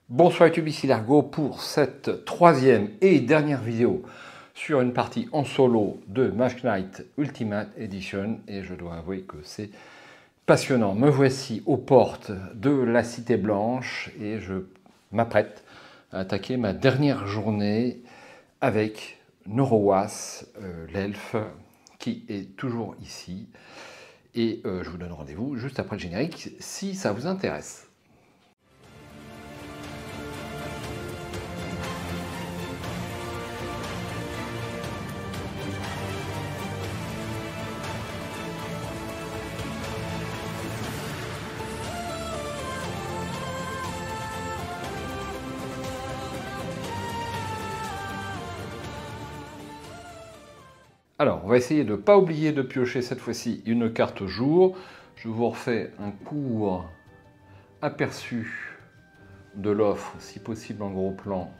Bonsoir YouTube, ici Largo pour cette troisième et dernière vidéo sur une partie en solo de Mage Knight Ultimate Edition et je dois avouer que c'est passionnant. Me voici aux portes de la Cité Blanche et je m'apprête à attaquer ma dernière journée avec Norowas, l'elfe qui est toujours ici. Et je vous donne rendez-vous juste après le générique si ça vous intéresse. Alors, on va essayer de ne pas oublier de piocher cette fois-ci une carte jour. Je vous refais un court aperçu de l'offre, si possible en gros plan,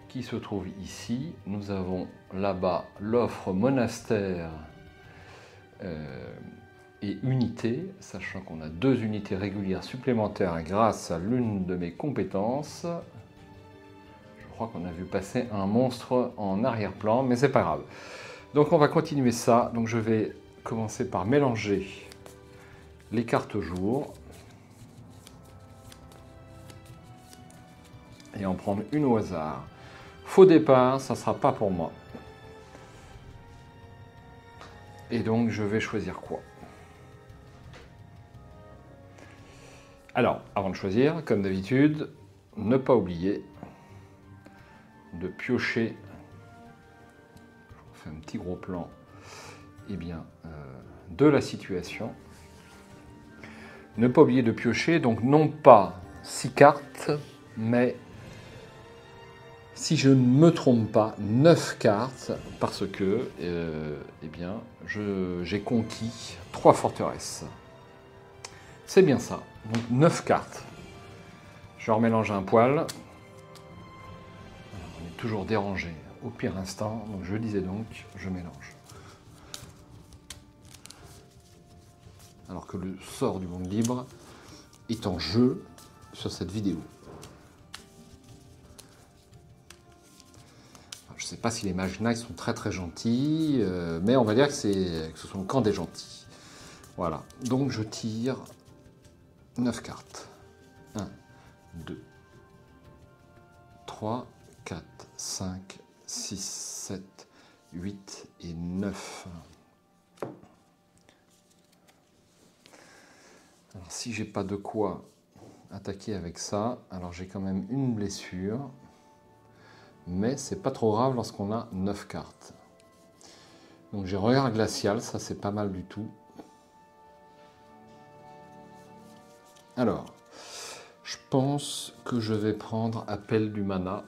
qui se trouve ici. Nous avons là-bas l'offre monastère et unité, sachant qu'on a 2 unités régulières supplémentaires grâce à l'une de mes compétences. Je crois qu'on a vu passer un monstre en arrière-plan, mais c'est pas grave. Donc on va continuer ça. Donc je vais commencer par mélanger les cartes jour et en prendre une au hasard. Faux départ, ça ne sera pas pour moi. Et donc je vais choisir quoi? Alors, avant de choisir, comme d'habitude, ne pas oublier de piocher. Je fais un petit gros plan de la situation. Ne pas oublier de piocher, donc non pas 6 cartes, mais, si je ne me trompe pas, 9 cartes, parce que j'ai conquis 3 forteresses. C'est bien ça, donc 9 cartes. Je remélange un poil. On est toujours dérangé au pire instant, donc je disais donc, je mélange. Alors que le sort du monde libre est en jeu sur cette vidéo. Je ne sais pas si les Mage Knights sont très gentils, mais on va dire que ce sont le camp des gentils. Voilà, donc je tire 9 cartes. 1, 2, 3, 4, 5, 6, 7, 8 et 9. Alors si j'ai pas de quoi attaquer avec ça, alors j'ai quand même une blessure. Mais c'est pas trop grave lorsqu'on a 9 cartes. Donc j'ai regard glacial, ça c'est pas mal du tout. Alors, je pense que je vais prendre appel du mana,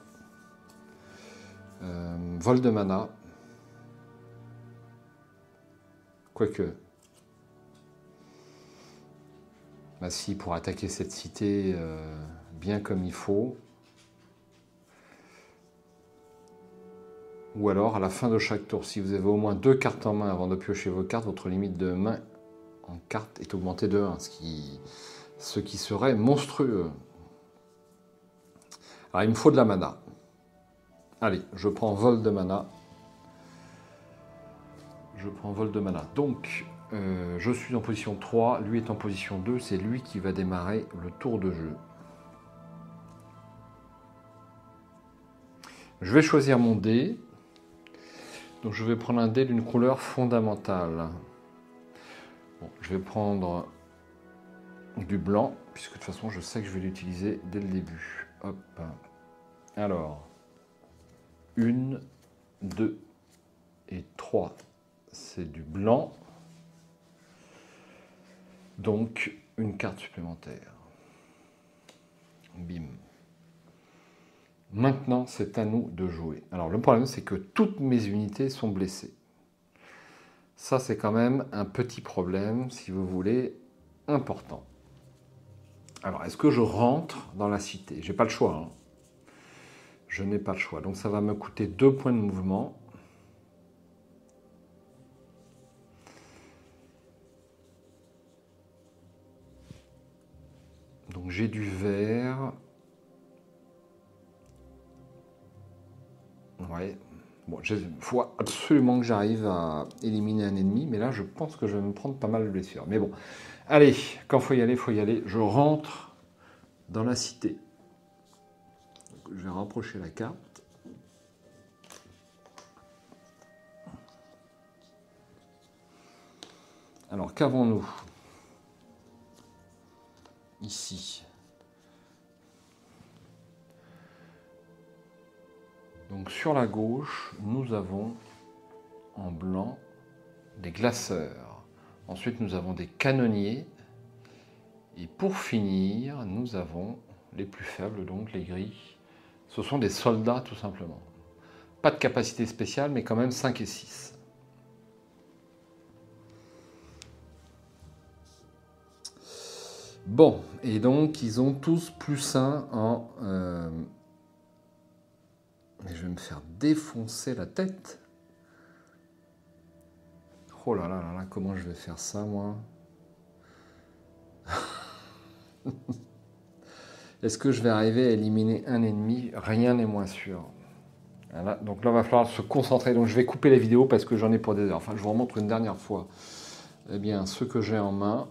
vol de mana, quoique. Bah si, pour attaquer cette cité bien comme il faut. Ou alors, à la fin de chaque tour, si vous avez au moins 2 cartes en main avant de piocher vos cartes, votre limite de main en carte est augmentée de 1, ce qui serait monstrueux. Alors, il me faut de la mana. Allez, je prends vol de mana. Je prends vol de mana. Donc, je suis en position 3, lui est en position 2, c'est lui qui va démarrer le tour de jeu. Je vais choisir mon dé. Donc je vais prendre un dé d'une couleur fondamentale. Bon, je vais prendre du blanc, puisque de toute façon je sais que je vais l'utiliser dès le début. Hop. Alors, 1, 2 et 3, c'est du blanc. Donc, une carte supplémentaire. Bim. Maintenant, c'est à nous de jouer. Alors, le problème, c'est que toutes mes unités sont blessées. Ça, c'est quand même un petit problème, si vous voulez, important. Alors, est-ce que je rentre dans la cité? J'ai pas le choix. Hein. Je n'ai pas le choix. Donc, ça va me coûter 2 points de mouvement. Donc, j'ai du vert. Ouais. Bon, il faut absolument que j'arrive à éliminer un ennemi, mais là, je pense que je vais me prendre pas mal de blessures. Mais bon, allez, quand il faut y aller, il faut y aller. Je rentre dans la cité. Donc, je vais rapprocher la carte. Alors, qu'avons-nous ici? Donc, sur la gauche, nous avons en blanc des glaceurs. Ensuite, nous avons des canonniers. Et pour finir, nous avons les plus faibles, donc les gris. Ce sont des soldats, tout simplement. Pas de capacité spéciale, mais quand même 5 et 6. Bon, et donc ils ont tous plus 1 en... Mais je vais me faire défoncer la tête. Oh là là là là, comment je vais faire ça, moi? Est-ce que je vais arriver à éliminer un ennemi? Rien n'est moins sûr. Voilà, donc là, il va falloir se concentrer. Donc je vais couper les vidéos parce que j'en ai pour des heures. Enfin, je vous remontre une dernière fois. Eh bien, ce que j'ai en main...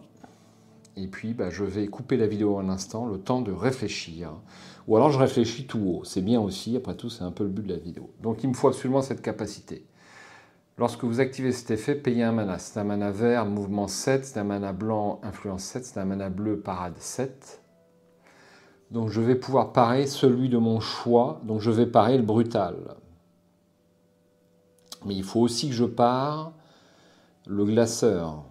Et puis, bah, je vais couper la vidéo un instant, le temps de réfléchir. Ou alors, je réfléchis tout haut. C'est bien aussi. Après tout, c'est un peu le but de la vidéo. Donc, il me faut absolument cette capacité. Lorsque vous activez cet effet, payez un mana. C'est un mana vert, mouvement 7. C'est un mana blanc, influence 7. C'est un mana bleu, parade 7. Donc, je vais pouvoir parer celui de mon choix. Donc, je vais parer le brutal. Mais il faut aussi que je pare le glaceur.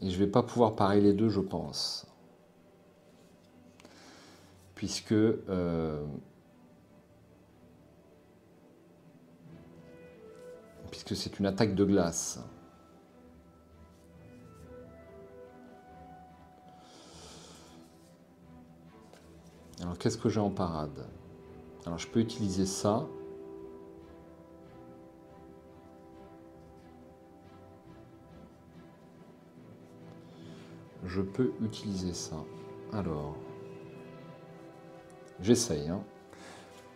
Et je ne vais pas pouvoir parer les deux, je pense. Puisque c'est une attaque de glace. Alors, qu'est-ce que j'ai en parade? Alors, je peux utiliser ça. Je peux utiliser ça. Alors, j'essaye, hein.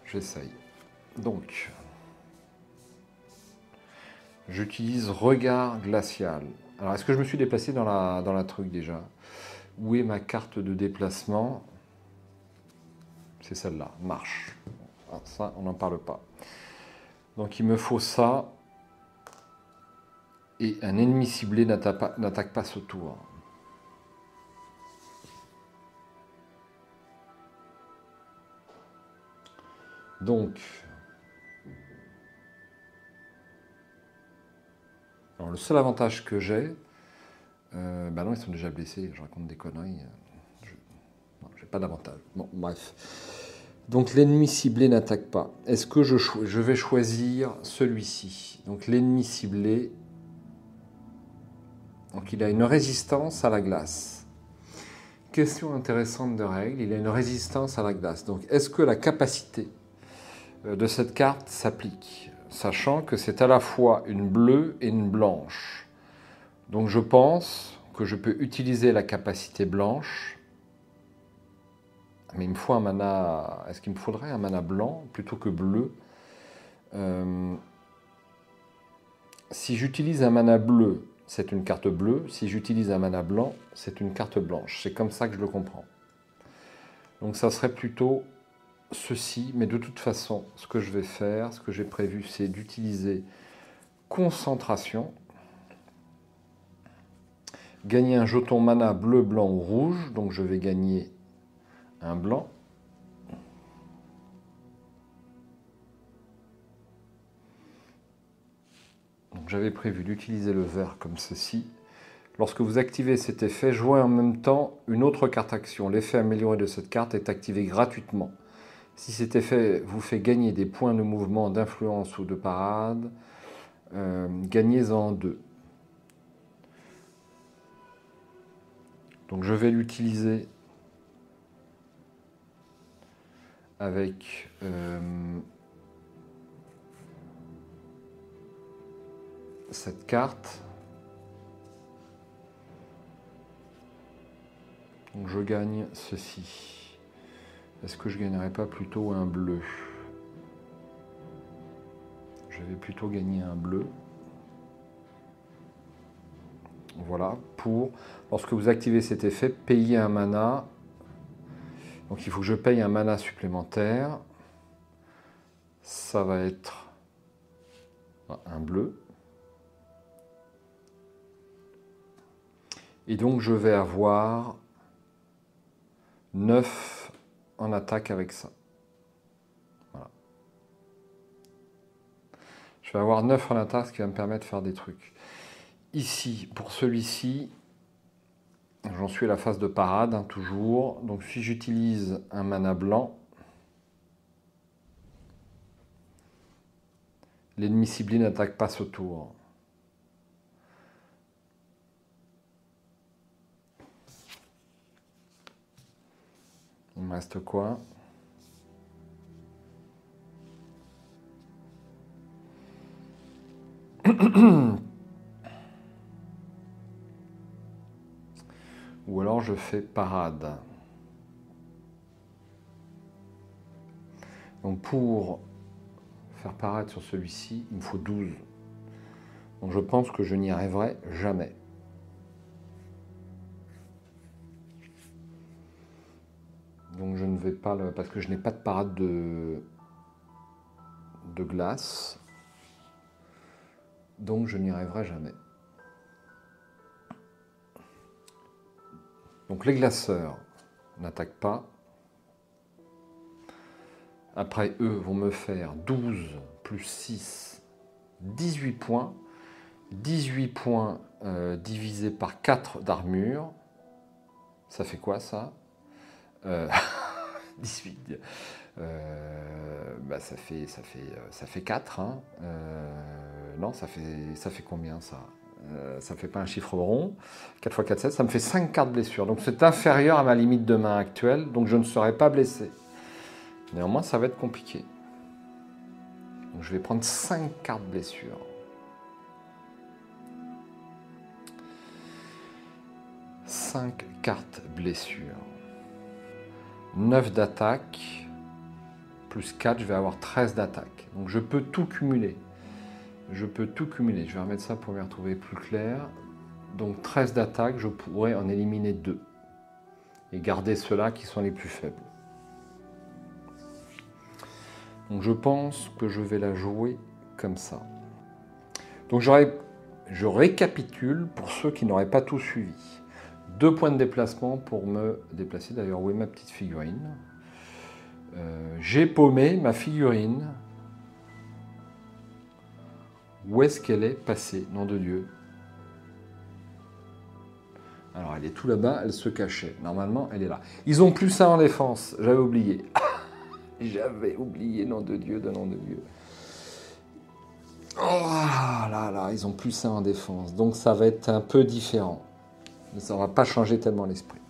J'essaye. Donc, j'utilise regard glacial. Alors, est-ce que je me suis déplacé dans la truc déjà? Où est ma carte de déplacement? C'est celle-là, marche. Ah, ça, on n'en parle pas. Donc, il me faut ça. Et un ennemi ciblé n'attaque pas ce tour. Donc, alors le seul avantage que j'ai, bah non, ils sont déjà blessés, je raconte des conneries. Non, j'ai pas d'avantage. Bon, bref. Donc l'ennemi ciblé n'attaque pas. Est-ce que je vais choisir celui-ci? Donc l'ennemi ciblé, donc il a une résistance à la glace. Question intéressante de règle, il a une résistance à la glace. Donc est-ce que la capacité de cette carte s'applique? Sachant que c'est à la fois une bleue et une blanche. Donc je pense que je peux utiliser la capacité blanche. Mais il me faut un mana... Est-ce qu'il me faudrait un mana blanc plutôt que bleu? Si j'utilise un mana bleu, c'est une carte bleue. Si j'utilise un mana blanc, c'est une carte blanche. C'est comme ça que je le comprends. Donc ça serait plutôt ceci. Mais de toute façon, ce que je vais faire, ce que j'ai prévu, c'est d'utiliser concentration. Gagner un jeton mana bleu, blanc ou rouge. Donc je vais gagner un blanc. J'avais prévu d'utiliser le vert comme ceci. Lorsque vous activez cet effet, jouez en même temps une autre carte action. L'effet amélioré de cette carte est activé gratuitement. Si cet effet vous fait gagner des points de mouvement, d'influence ou de parade, gagnez-en 2. Donc je vais l'utiliser avec cette carte. Donc je gagne ceci. Est-ce que je ne gagnerais pas plutôt un bleu? vais plutôt gagner un bleu. Voilà, pour, lorsque vous activez cet effet, payer un mana. Donc il faut que je paye un mana supplémentaire. Ça va être un bleu. Et donc je vais avoir 9 en attaque avec ça. Voilà. Je vais avoir 9 en attaque, ce qui va me permettre de faire des trucs. Ici, pour celui-ci, j'en suis à la phase de parade, hein, toujours. Donc si j'utilise un mana blanc, l'ennemi ciblé n'attaque pas ce tour. Il me reste quoi? Ou alors je fais parade. Donc pour faire parade sur celui-ci, il me faut 12. Donc je pense que je n'y arriverai jamais. Donc je ne vais pas le... parce que je n'ai pas de parade de glace. Donc je n'y arriverai jamais. Donc les glaceurs n'attaquent pas. Après, eux vont me faire 12 plus 6, 18 points. 18 points divisé par 4 d'armure. Ça fait quoi ça 18. Bah ça fait 4. Hein. Non, ça fait combien ça ça fait pas un chiffre rond. 4 x 4, 7, ça me fait 5 cartes blessures. Donc c'est inférieur à ma limite de main actuelle, donc je ne serai pas blessé. Néanmoins, ça va être compliqué. Donc je vais prendre 5 cartes blessures. 5 cartes blessures. 9 d'attaque, plus 4, je vais avoir 13 d'attaque. Donc je peux tout cumuler. Je peux tout cumuler. Je vais remettre ça pour m'y retrouver plus clair. Donc 13 d'attaque, je pourrais en éliminer 2. Et garder ceux-là qui sont les plus faibles. Donc je pense que je vais la jouer comme ça. Donc je récapitule pour ceux qui n'auraient pas tout suivi. 2 points de déplacement pour me déplacer. D'ailleurs, où est ma petite figurine? J'ai paumé ma figurine. Où est-ce qu'elle est passée, nom de Dieu? Alors, elle est tout là-bas, elle se cachait. Normalement, elle est là. Ils ont plus ça en défense, j'avais oublié. J'avais oublié, nom de Dieu, de nom de Dieu. Oh là là, ils ont plus ça en défense. Donc, ça va être un peu différent. Mais ça ne va pas changer tellement l'esprit.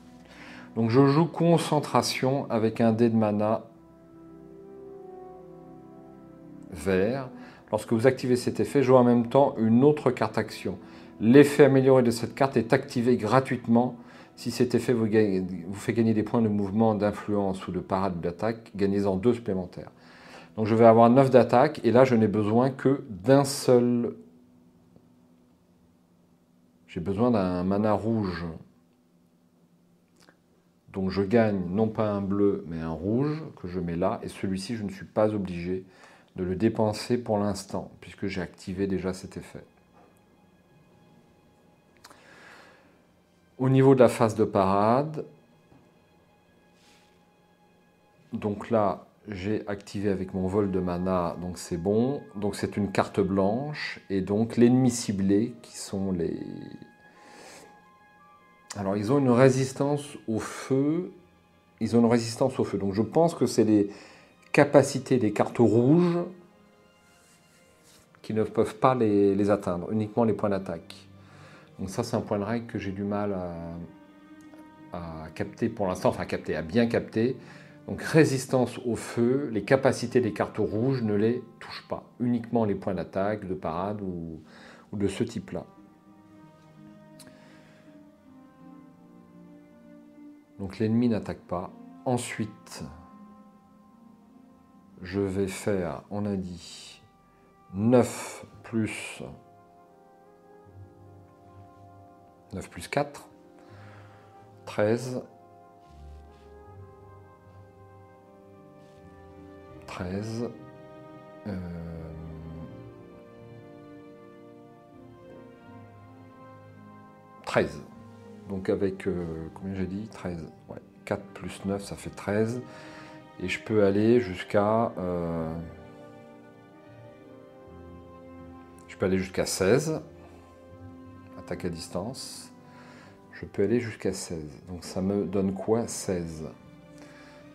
Donc, je joue concentration avec un dé de mana vert. Lorsque vous activez cet effet, jouez en même temps une autre carte action. L'effet amélioré de cette carte est activé gratuitement. Si cet effet vous fait gagner des points de mouvement, d'influence ou de parade d'attaque, gagnez-en 2 supplémentaires. Donc je vais avoir 9 d'attaque et là je n'ai besoin que d'un seul. J'ai besoin d'un mana rouge. Donc je gagne non pas un bleu mais un rouge que je mets là. Et celui-ci je ne suis pas obligé de le dépenser pour l'instant, puisque j'ai activé déjà cet effet. Au niveau de la phase de parade, donc là, j'ai activé avec mon vol de mana, donc c'est bon. Donc c'est une carte blanche, et donc l'ennemi ciblé, qui sont les... Alors ils ont une résistance au feu, donc je pense que c'est les capacités des cartes rouges qui ne peuvent pas les atteindre, uniquement les points d'attaque. Donc ça, c'est un point de règle que j'ai du mal à capter pour l'instant, enfin à bien capter. Donc résistance au feu, les capacités des cartes rouges ne les touchent pas, uniquement les points d'attaque, de parade ou de ce type-là. Donc l'ennemi n'attaque pas. Ensuite, je vais faire, on a dit, 9 plus 4, 13, 13, 13. Donc avec, combien j'ai dit? 13. Ouais. 4 plus 9, ça fait 13. Et je peux aller jusqu'à... je peux aller jusqu'à 16. Attaque à distance. Je peux aller jusqu'à 16. Donc ça me donne quoi? 16.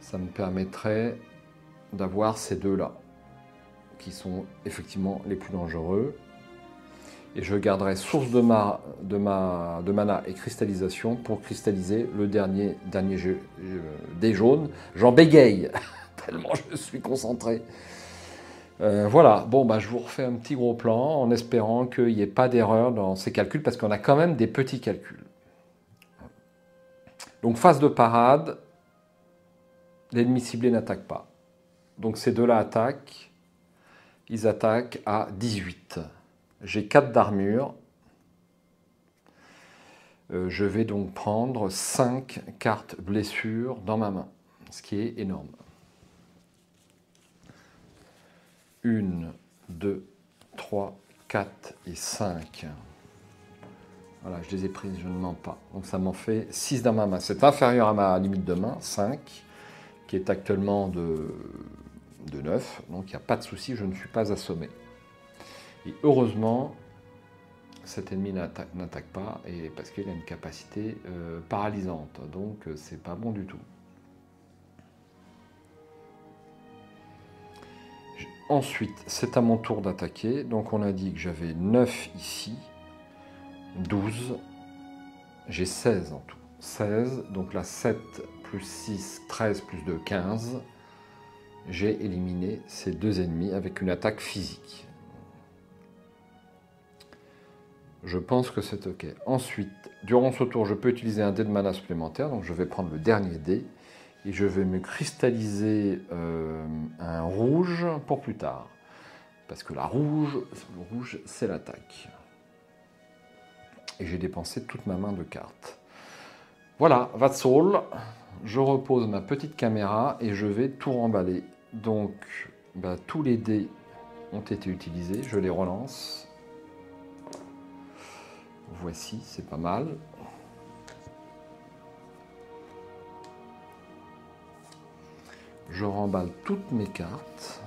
Ça me permettrait d'avoir ces deux-là, qui sont effectivement les plus dangereux. Et je garderai source de mana et cristallisation pour cristalliser le dernier dé jaune. J'en bégaye, tellement je suis concentré. Voilà, bon, bah, je vous refais un petit gros plan en espérant qu'il n'y ait pas d'erreur dans ces calculs, parce qu'on a quand même des petits calculs. Donc phase de parade, l'ennemi ciblé n'attaque pas. Donc ces deux-là attaquent, ils attaquent à 18. J'ai 4 d'armure. Je vais donc prendre 5 cartes blessures dans ma main, ce qui est énorme. 1, 2, 3, 4 et 5. Voilà, je les ai prises, je ne mens pas. Donc ça m'en fait 6 dans ma main. C'est inférieur à ma limite de main, 5, qui est actuellement de 9. Donc il n'y a pas de souci, je ne suis pas assommé. Et heureusement, cet ennemi n'attaque pas, et parce qu'il a une capacité paralysante. Donc c'est pas bon du tout. Ensuite, c'est à mon tour d'attaquer. Donc on a dit que j'avais 9 ici, 12, j'ai 16 en tout. 16, donc là 7 plus 6, 13 plus 2, 15. J'ai éliminé ces deux ennemis avec une attaque physique. Je pense que c'est OK. Ensuite, durant ce tour, je peux utiliser un dé de mana supplémentaire. Donc je vais prendre le dernier dé. Et je vais me cristalliser un rouge pour plus tard. Parce que le rouge, c'est l'attaque. Et j'ai dépensé toute ma main de cartes. Voilà, that's all. Je repose ma petite caméra et je vais tout remballer. Donc, bah, tous les dés ont été utilisés. Je les relance. Voici, c'est pas mal. Je remballe toutes mes cartes.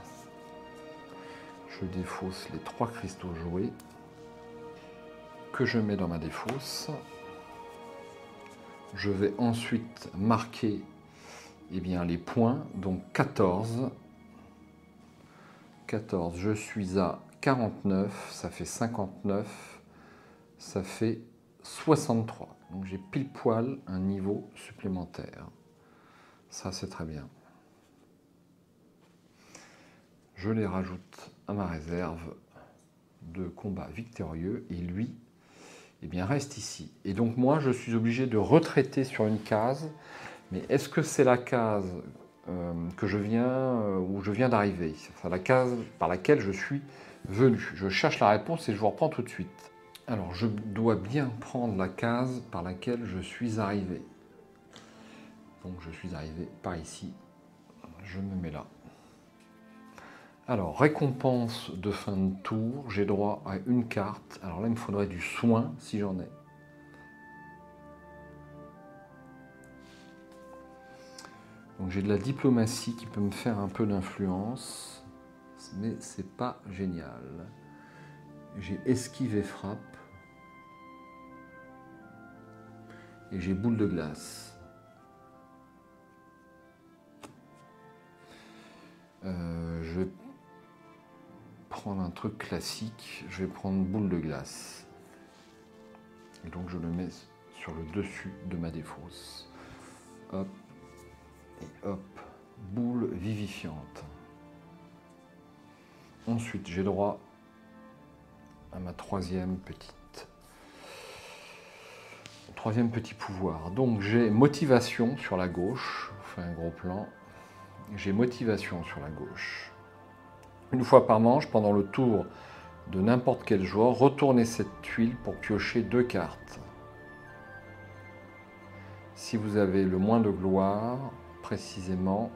Je défausse les 3 cristaux joués que je mets dans ma défausse. Je vais ensuite marquer les points. Donc 14. 14, je suis à 49, ça fait 59, ça fait 63. Donc j'ai pile poil un niveau supplémentaire. Ça, c'est très bien. Je les rajoute à ma réserve de combat victorieux et lui, reste ici. Et donc moi, je suis obligé de retraiter sur une case. Mais est-ce que c'est la case où je viens d'arriver? C'est la case par laquelle je suis venu. Je cherche la réponse et je vous reprends tout de suite. Alors, je dois bien prendre la case par laquelle je suis arrivé. Donc, je suis arrivé par ici. Je me mets là. Alors, récompense de fin de tour. J'ai droit à une carte. Alors là, il me faudrait du soin, si j'en ai. Donc j'ai de la diplomatie qui peut me faire un peu d'influence, mais c'est pas génial. J'ai esquive et frappe. Et j'ai boule de glace. Je vais prendre un truc classique. Je vais prendre boule de glace. Et donc je le mets sur le dessus de ma défausse. Hop. Et hop, boule vivifiante. Ensuite, j'ai droit à ma troisième petit pouvoir. Donc j'ai motivation sur la gauche. Je fais un gros plan. J'ai motivation sur la gauche. Une fois par manche, pendant le tour de n'importe quel joueur, retournez cette tuile pour piocher 2 cartes. Si vous avez le moins de gloire, précisément,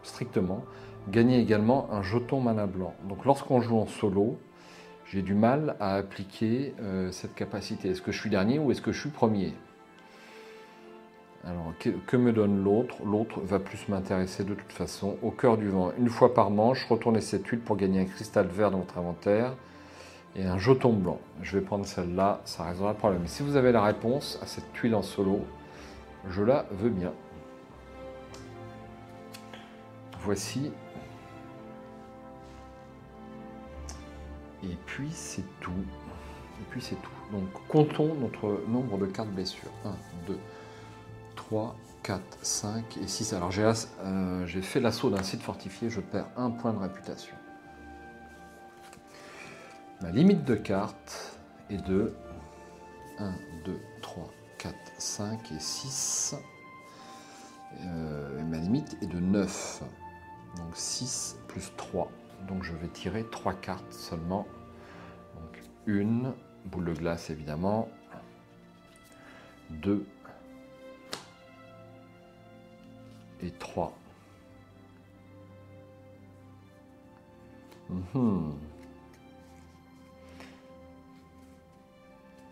strictement, gagnez également un jeton mana blanc. Donc lorsqu'on joue en solo, j'ai du mal à appliquer cette capacité. Est-ce que je suis dernier ou est-ce que je suis premier? Alors, que me donne l'autre? L'autre va plus m'intéresser de toute façon. Au cœur du vent, une fois par manche, retournez cette tuile pour gagner un cristal vert dans votre inventaire et un jeton blanc. Je vais prendre celle-là, ça résoudra le problème. Mais si vous avez la réponse à cette tuile en solo, je la veux bien. Voici. Et puis c'est tout. Et puis c'est tout. Donc comptons notre nombre de cartes blessures. 1, 2, 3, 4, 5 et 6. Alors j'ai fait l'assaut d'un site fortifié, je perds 1 point de réputation. Ma limite de cartes est de 1, 2, 3, 4, 5 et 6. Et ma limite est de 9. Donc 6 plus 3. Donc je vais tirer 3 cartes seulement. Donc une, boule de glace évidemment. 2 et 3.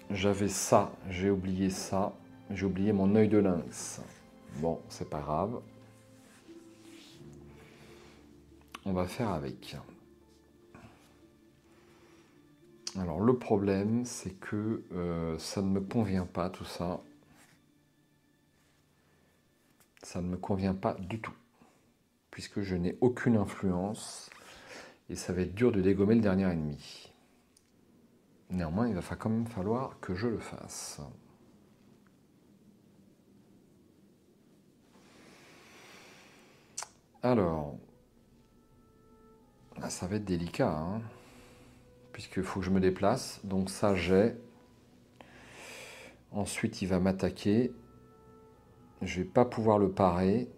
J'avais ça, j'ai oublié ça. J'ai oublié mon œil de lynx. Bon, c'est pas grave. On va faire avec. Alors le problème, c'est que ça ne me convient pas tout ça. Ça ne me convient pas du tout. Puisque je n'ai aucune influence. Et ça va être dur de dégommer le dernier ennemi. Néanmoins, il va quand même falloir que je le fasse. Alors, ça va être délicat, hein, puisqu'il faut que je me déplace. Donc ça, j'ai. Ensuite, il va m'attaquer. Je ne vais pas pouvoir le parer.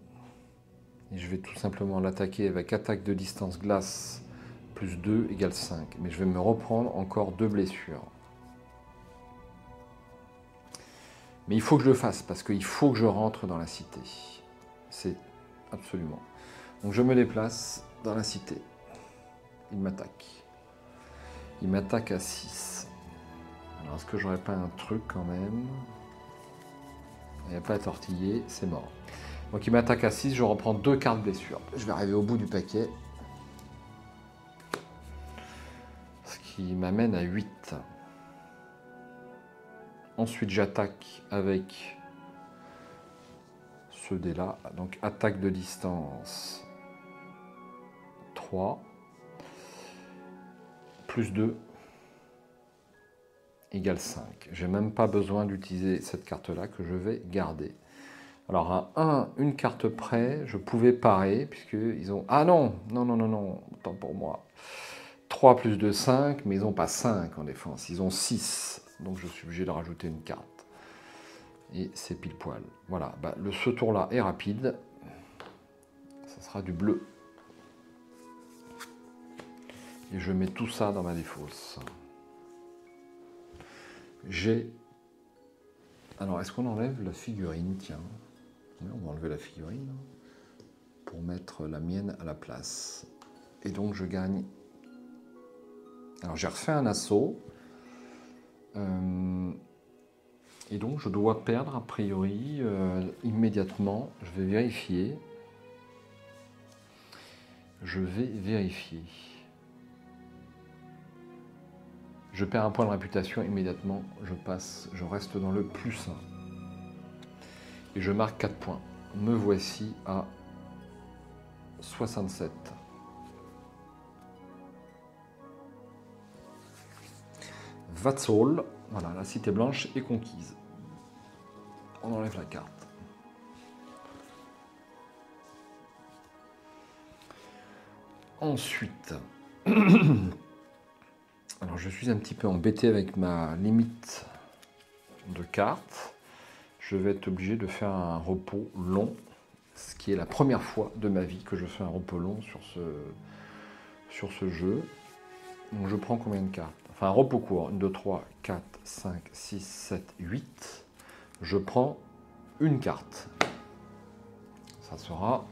Et je vais tout simplement l'attaquer avec attaque de distance glace plus 2 égale 5. Mais je vais me reprendre encore 2 blessures. Mais il faut que je le fasse, parce qu'il faut que je rentre dans la cité. C'est absolument. Donc je me déplace dans la cité. Il m'attaque. Il m'attaque à 6. Alors est-ce que j'aurais pas un truc quand même? Il n'y a pas à tortiller, c'est mort. Donc il m'attaque à 6, je reprends 2 cartes blessure. Je vais arriver au bout du paquet. Ce qui m'amène à 8. Ensuite j'attaque avec ce dé-là. Donc attaque de distance 3. Plus 2 égale 5. J'ai même pas besoin d'utiliser cette carte-là que je vais garder. Alors à une carte près, je pouvais parer, puisqu'ils ont... Ah non, autant pour moi. 3 plus 2, 5, mais ils n'ont pas 5 en défense, ils ont 6. Donc je suis obligé de rajouter une carte. Et c'est pile poil. Voilà, ce tour-là est rapide. Ça sera du bleu. Et je mets tout ça dans ma défausse. J'ai... Alors, est-ce qu'on enlève la figurine? Tiens. Oui, on va enlever la figurine pour mettre la mienne à la place. Et donc, je gagne... Alors, j'ai refait un assaut. Et donc, je dois perdre, a priori, immédiatement. Je vais vérifier. Je vais vérifier. Je perds un point de réputation immédiatement, je reste dans le plus 1. Et je marque 4 points. Me voici à 67. Vatsol, voilà, la cité blanche est conquise. On enlève la carte. Ensuite... Alors je suis un petit peu embêté avec ma limite de cartes. Je vais être obligé de faire un repos long, ce qui est la première fois de ma vie que je fais un repos long sur sur ce jeu. Donc je prends combien de cartes? Enfin, un repos court. 1, 2, 3, 4, 5, 6, 7, 8. Je prends une carte. Ça sera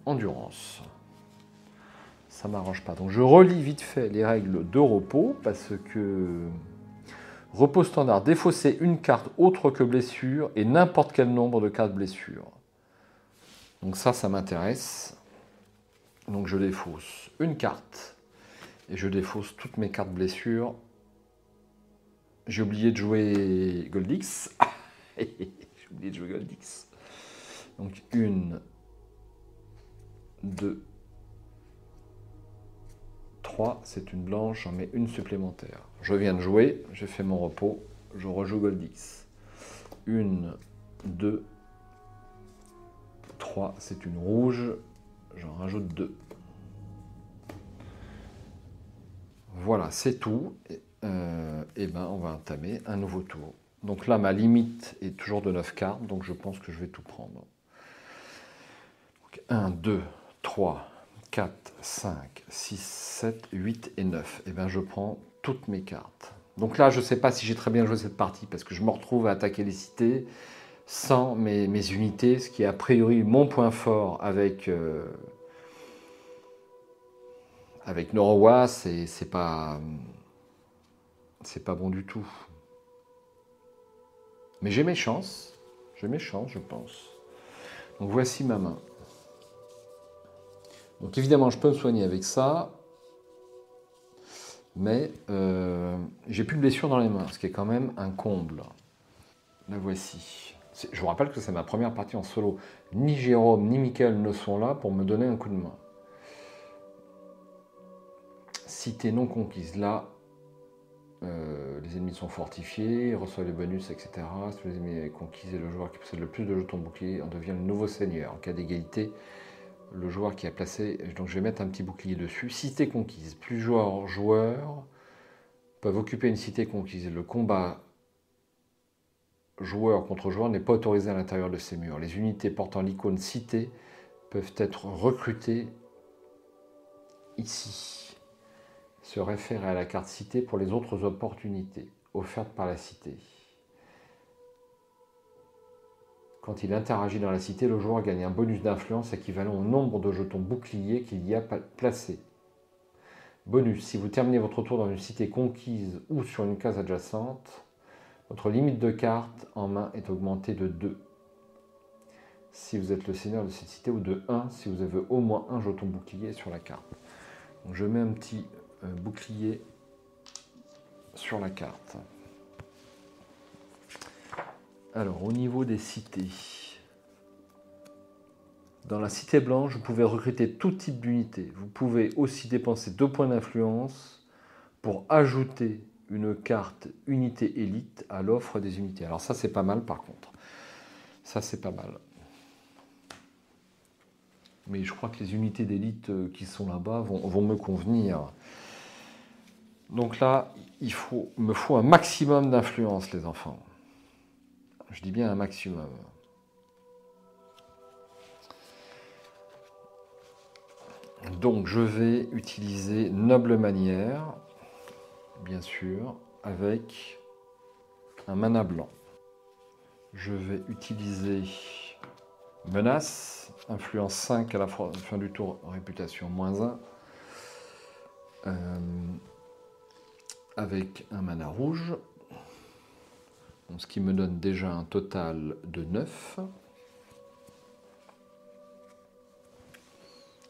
endurance. Ça ne m'arrange pas. Donc je relis vite fait les règles de repos parce que repos standard, défausser une carte autre que blessure et n'importe quel nombre de cartes blessure. Donc ça m'intéresse. Donc je défausse une carte et je défausse toutes mes cartes blessures. J'ai oublié de jouer Goldix. J'ai oublié de jouer Goldix. Donc 1, 2, 3, c'est une blanche, j'en mets une supplémentaire. Je viens de jouer, j'ai fait mon repos, je rejoue Goldix. 1, 2, 3, c'est une rouge, j'en rajoute 2. Voilà, c'est tout. Et ben, on va entamer un nouveau tour. Donc là, ma limite est toujours de 9 cartes, donc je pense que je vais tout prendre. Donc 1, 2, 3, 4, 5, 6, 7, 8 et 9. Et bien, je prends toutes mes cartes. Donc là, je ne sais pas si j'ai très bien joué cette partie, parce que je me retrouve à attaquer les cités sans mes unités, ce qui est a priori mon point fort avec Norowa, c'est pas bon du tout. Mais j'ai mes chances, je pense. Donc voici ma main. Donc évidemment, je peux me soigner avec ça, mais j'ai plus de blessures dans les mains, ce qui est quand même un comble. La voici. Je vous rappelle que c'est ma première partie en solo. Ni Jérôme ni Mickaël ne sont là pour me donner un coup de main. Cité non conquise. Là, les ennemis sont fortifiés, reçoivent les bonus, etc. Si les ennemis conquis et le joueur qui possède le plus de jetons boucliers en devient le nouveau seigneur. En cas d'égalité, le joueur qui a placé... Donc je vais mettre un petit bouclier dessus. Cité conquise. Plusieurs joueurs peuvent occuper une cité conquise. Le combat joueur contre joueur n'est pas autorisé à l'intérieur de ces murs. Les unités portant l'icône cité peuvent être recrutées ici. Se référer à la carte cité pour les autres opportunités offertes par la cité. Quand il interagit dans la cité, le joueur gagne un bonus d'influence équivalent au nombre de jetons boucliers qu'il y a placés. Bonus, si vous terminez votre tour dans une cité conquise ou sur une case adjacente, votre limite de cartes en main est augmentée de 2. Si vous êtes le seigneur de cette cité, ou de 1 si vous avez au moins un jeton bouclier sur la carte. Donc je mets un petit bouclier sur la carte. Alors, au niveau des cités, dans la cité blanche, vous pouvez recruter tout type d'unité. Vous pouvez aussi dépenser 2 points d'influence pour ajouter une carte unité élite à l'offre des unités. Alors ça, c'est pas mal par contre. Ça, c'est pas mal. Mais je crois que les unités d'élite qui sont là-bas vont me convenir. Donc là, il me faut un maximum d'influence, les enfants. Je dis bien un maximum. Donc je vais utiliser Noble Manière, bien sûr, avec un mana blanc. Je vais utiliser Menace, influence 5 à la fin du tour, réputation -1, avec un mana rouge, donc, ce qui me donne déjà un total de 9.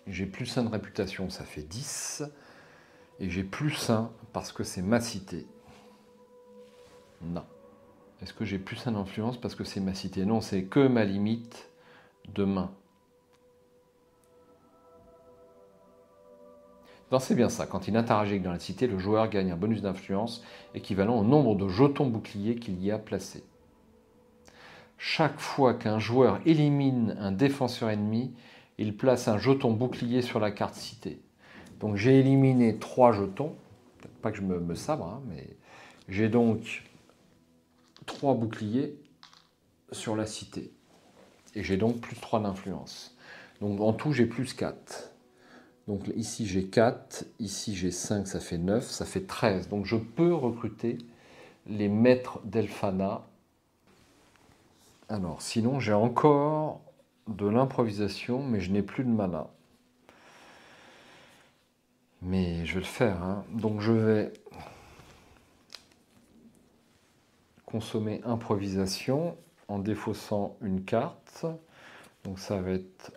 J'ai +1 de réputation, ça fait 10. Et j'ai +1 parce que c'est ma cité. Non. Est-ce que j'ai +1 d'influence parce que c'est ma cité? Non, c'est que ma limite de main. Non, c'est bien ça. Quand il interagit dans la cité, le joueur gagne un bonus d'influence équivalent au nombre de jetons boucliers qu'il y a placés. Chaque fois qu'un joueur élimine un défenseur ennemi, il place un jeton bouclier sur la carte cité. Donc j'ai éliminé 3 jetons. Peut-être pas que je me sabre, hein, mais j'ai donc 3 boucliers sur la cité. Et j'ai donc +3 d'influence. Donc en tout, j'ai +4. Donc ici j'ai 4, ici j'ai 5, ça fait 9, ça fait 13. Donc je peux recruter les maîtres d'Elfana. Alors sinon j'ai encore de l'improvisation, mais je n'ai plus de mana. Mais je vais le faire, hein. Donc je vais consommer improvisation en défaussant une carte. Donc ça va être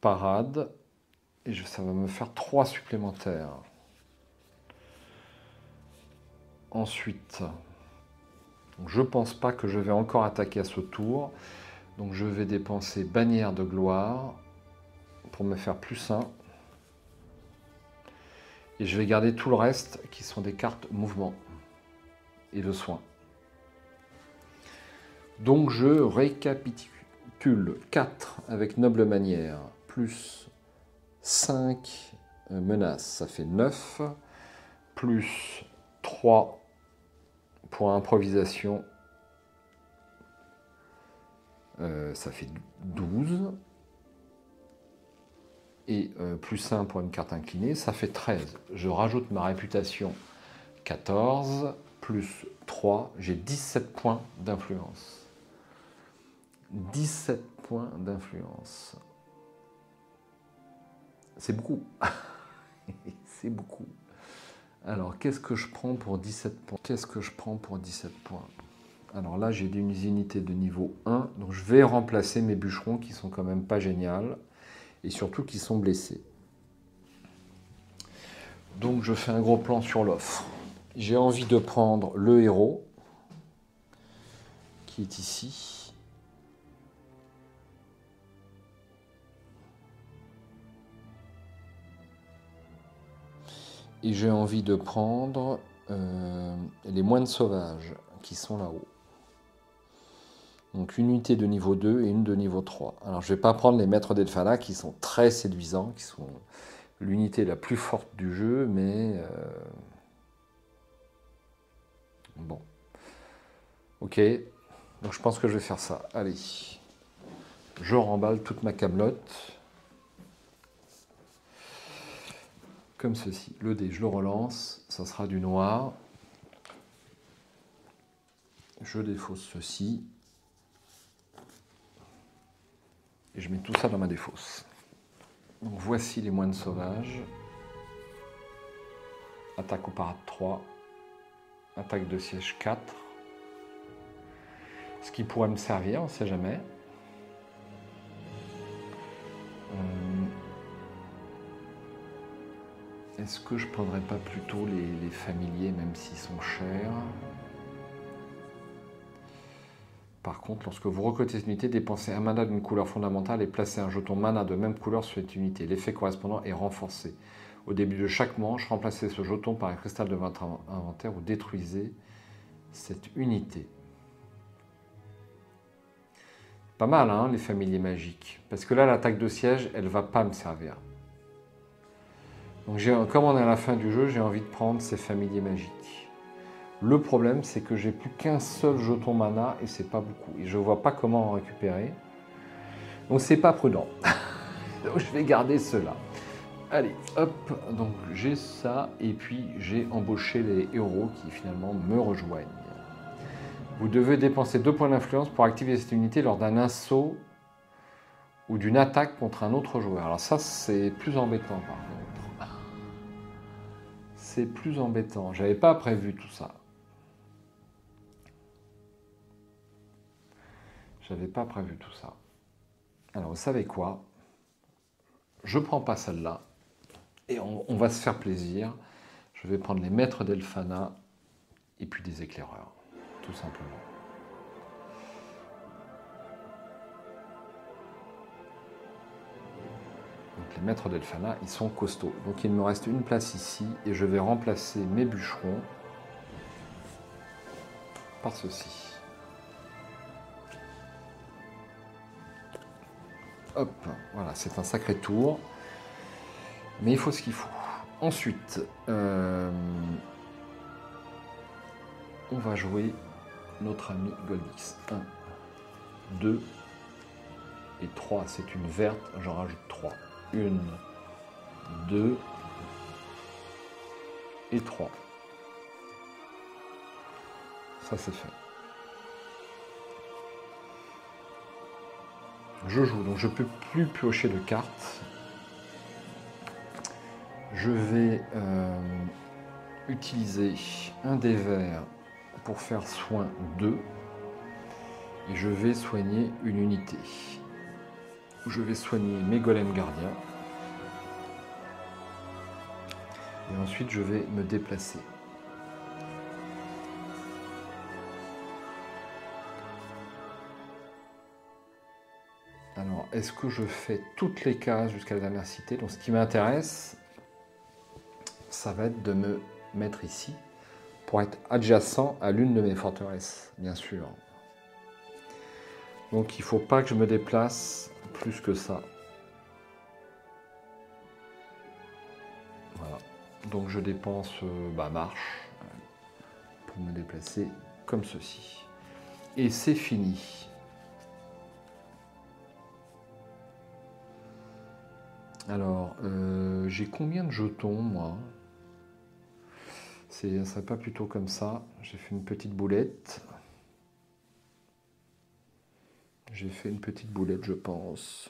parade. Et ça va me faire 3 supplémentaires. Ensuite, je pense pas que je vais encore attaquer à ce tour. Donc je vais dépenser bannière de gloire pour me faire +1. Et je vais garder tout le reste qui sont des cartes mouvement et de soin. Donc je récapitule 4 avec noble manière, plus 5 menaces, ça fait 9, plus 3 pour improvisation, ça fait 12, et plus 1 pour une carte inclinée, ça fait 13. Je rajoute ma réputation, 14, plus 3, j'ai 17 points d'influence. 17 points d'influence. C'est beaucoup. C'est beaucoup. Alors, qu'est-ce que je prends pour 17 points? Qu'est-ce que je prends pour 17 points? Alors là, j'ai des unités de niveau 1. Donc, je vais remplacer mes bûcherons qui sont quand même pas géniales. Et surtout qui sont blessés. Donc, je fais un gros plan sur l'offre. J'ai envie de prendre le héros qui est ici. Et j'ai envie de prendre les moines sauvages qui sont là-haut. Donc une unité de niveau 2 et une de niveau 3. Alors je ne vais pas prendre les maîtres d'Elfana qui sont très séduisants, qui sont l'unité la plus forte du jeu, mais bon. Ok, donc je pense que je vais faire ça. Allez, je remballe toute ma camelote. Comme ceci. Le dé, je le relance, ça sera du noir. Je défausse ceci. Et je mets tout ça dans ma défausse. Donc voici les moines sauvages. Attaque au parade 3. Attaque de siège 4. Ce qui pourrait me servir, on ne sait jamais. Est-ce que je ne prendrais pas plutôt les familiers, même s'ils sont chers? Par contre, lorsque vous recrutez cette unité, dépensez un mana d'une couleur fondamentale et placez un jeton mana de même couleur sur cette unité. L'effet correspondant est renforcé. Au début de chaque manche, remplacez ce jeton par un cristal de votre inventaire ou détruisez cette unité. Pas mal, hein, les familiers magiques. Parce que là, l'attaque de siège, elle ne va pas me servir. Donc, comme on est à la fin du jeu, j'ai envie de prendre ces familiers magiques. Le problème, c'est que j'ai plus qu'un seul jeton mana et c'est pas beaucoup. Et je vois pas comment en récupérer. Donc, c'est pas prudent. Donc, je vais garder cela. Allez, hop. Donc, j'ai ça. Et puis, j'ai embauché les héros qui finalement me rejoignent. Vous devez dépenser 2 points d'influence pour activer cette unité lors d'un assaut ou d'une attaque contre un autre joueur. Alors ça, c'est plus embêtant par contre. C'est plus embêtant. J'avais pas prévu tout ça. J'avais pas prévu tout ça. Alors, vous savez quoi? Je prends pas celle-là. Et on va se faire plaisir. Je vais prendre les maîtres d'Elfana et puis des éclaireurs. Tout simplement. Donc les maîtres d'Elfana, ils sont costauds. Donc il me reste une place ici et je vais remplacer mes bûcherons par ceci. Hop, voilà, c'est un sacré tour. Mais il faut ce qu'il faut. Ensuite, on va jouer notre ami Goldix. 1, 2 et 3. C'est une verte, j'en rajoute 3. 1, 2 et 3. Ça c'est fait. Je joue, donc je ne peux plus piocher de cartes. Je vais utiliser un dé vert pour faire soin 2 et je vais soigner une unité. Je vais soigner mes golems gardiens et ensuite je vais me déplacer. Alors, est-ce que je fais toutes les cases jusqu'à la dernière cité? Donc, ce qui m'intéresse, ça va être de me mettre ici pour être adjacent à l'une de mes forteresses, bien sûr. Donc, il ne faut pas que je me déplace plus que ça. Voilà. Donc, je dépense marche pour me déplacer comme ceci. Et c'est fini. Alors, j'ai combien de jetons, moi? Ça ne serait pas plutôt comme ça. J'ai fait une petite boulette. J'ai fait une petite boulette, je pense.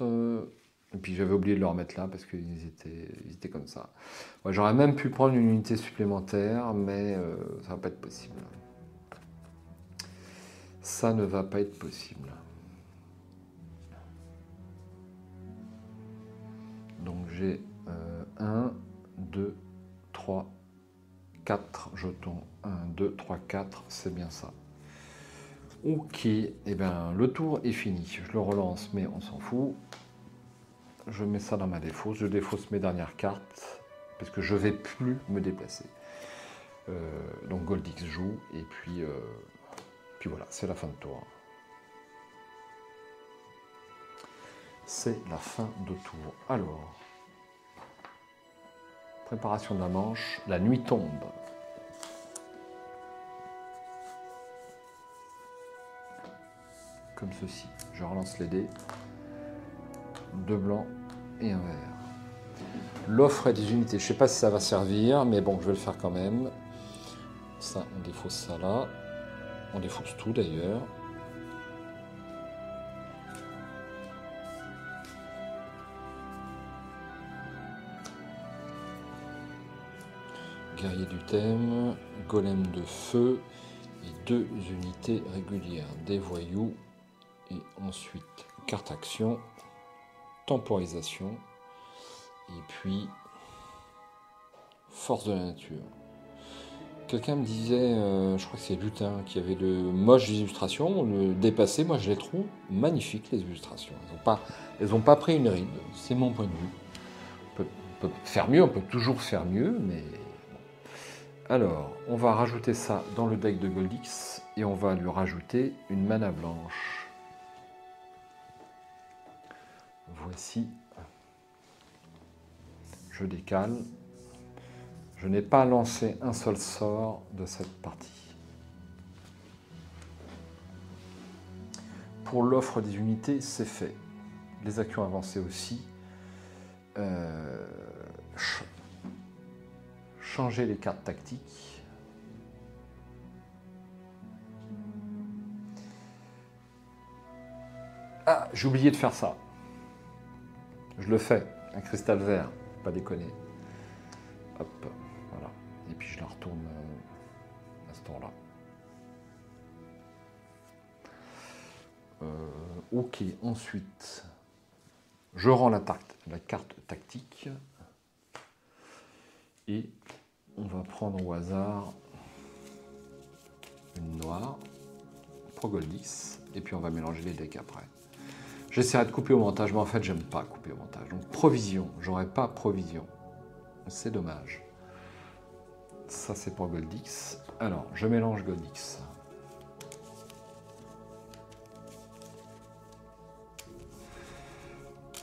Et puis j'avais oublié de le remettre là parce qu'ils étaient comme ça. Ouais, j'aurais même pu prendre une unité supplémentaire, mais ça ne va pas être possible. Ça ne va pas être possible. Donc j'ai 1, 2, 3, 4 jetons. 1, 2, 3, 4, c'est bien ça. Ok, et bien le tour est fini. Je le relance, mais on s'en fout. Je mets ça dans ma défausse. Je défausse mes dernières cartes, parce que je ne vais plus me déplacer. Donc Goldix joue, et puis voilà, c'est la fin de tour. C'est la fin de tour. Alors, préparation de la manche, la nuit tombe. Comme ceci. Je relance les dés. 2 blancs et un vert. L'offre est des unités. Je ne sais pas si ça va servir, mais bon, je vais le faire quand même. Ça, on défausse ça là. On défausse tout d'ailleurs. Guerrier du thème, golem de feu et 2 unités régulières, des voyous et ensuite carte action, temporisation et puis force de la nature. Quelqu'un me disait, je crois que c'est Lutin, qui avait de moches illustrations, le dépassé, moi je les trouve magnifiques les illustrations. Elles n'ont pas pris une ride, c'est mon point de vue. On peut faire mieux, on peut toujours faire mieux, mais... Alors, on va rajouter ça dans le deck de Goldix et on va lui rajouter une mana blanche. Voici. Je décale. Je n'ai pas lancé un seul sort de cette partie. Pour l'offre des unités, c'est fait. Les actions avancées aussi. Changer les cartes tactiques. Ah, j'ai oublié de faire ça. Je le fais, un cristal vert, pas déconner. Hop, voilà. Et puis je la retourne à ce temps-là. Ok, ensuite, je rends la carte tactique. Et on va prendre au hasard une noire pour Goldix. Et puis on va mélanger les decks après. J'essaierai de couper au montage, mais en fait, j'aime pas couper au montage. Donc provision, j'aurai pas provision. C'est dommage. Ça, c'est pour Goldix. Alors, je mélange Goldix.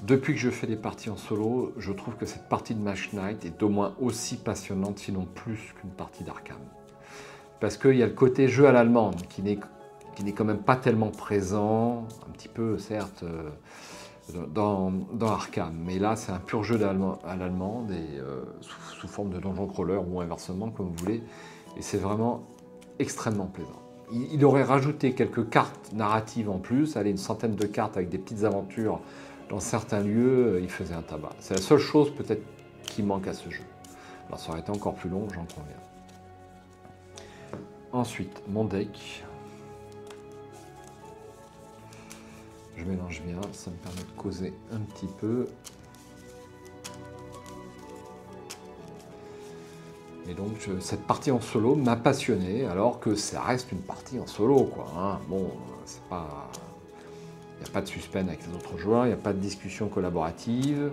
Depuis que je fais des parties en solo, je trouve que cette partie de Mage Knight est au moins aussi passionnante, sinon plus qu'une partie d'Arkham. Parce qu'il y a le côté jeu à l'allemande qui n'est quand même pas tellement présent, un petit peu certes, dans Arkham. Mais là, c'est un pur jeu à l'allemande, sous forme de donjon crawler ou inversement, comme vous voulez. Et c'est vraiment extrêmement plaisant. Il aurait rajouté quelques cartes narratives en plus, allez, une centaine de cartes avec des petites aventures dans certains lieux, il faisait un tabac. C'est la seule chose peut-être qui manque à ce jeu. Alors ça aurait été encore plus long, j'en conviens. Ensuite, mon deck. Je mélange bien, ça me permet de causer un petit peu. Et donc, cette partie en solo m'a passionné, alors que ça reste une partie en solo, quoi. Hein. Bon, c'est pas... Il n'y a pas de suspense avec les autres joueurs, il n'y a pas de discussion collaborative,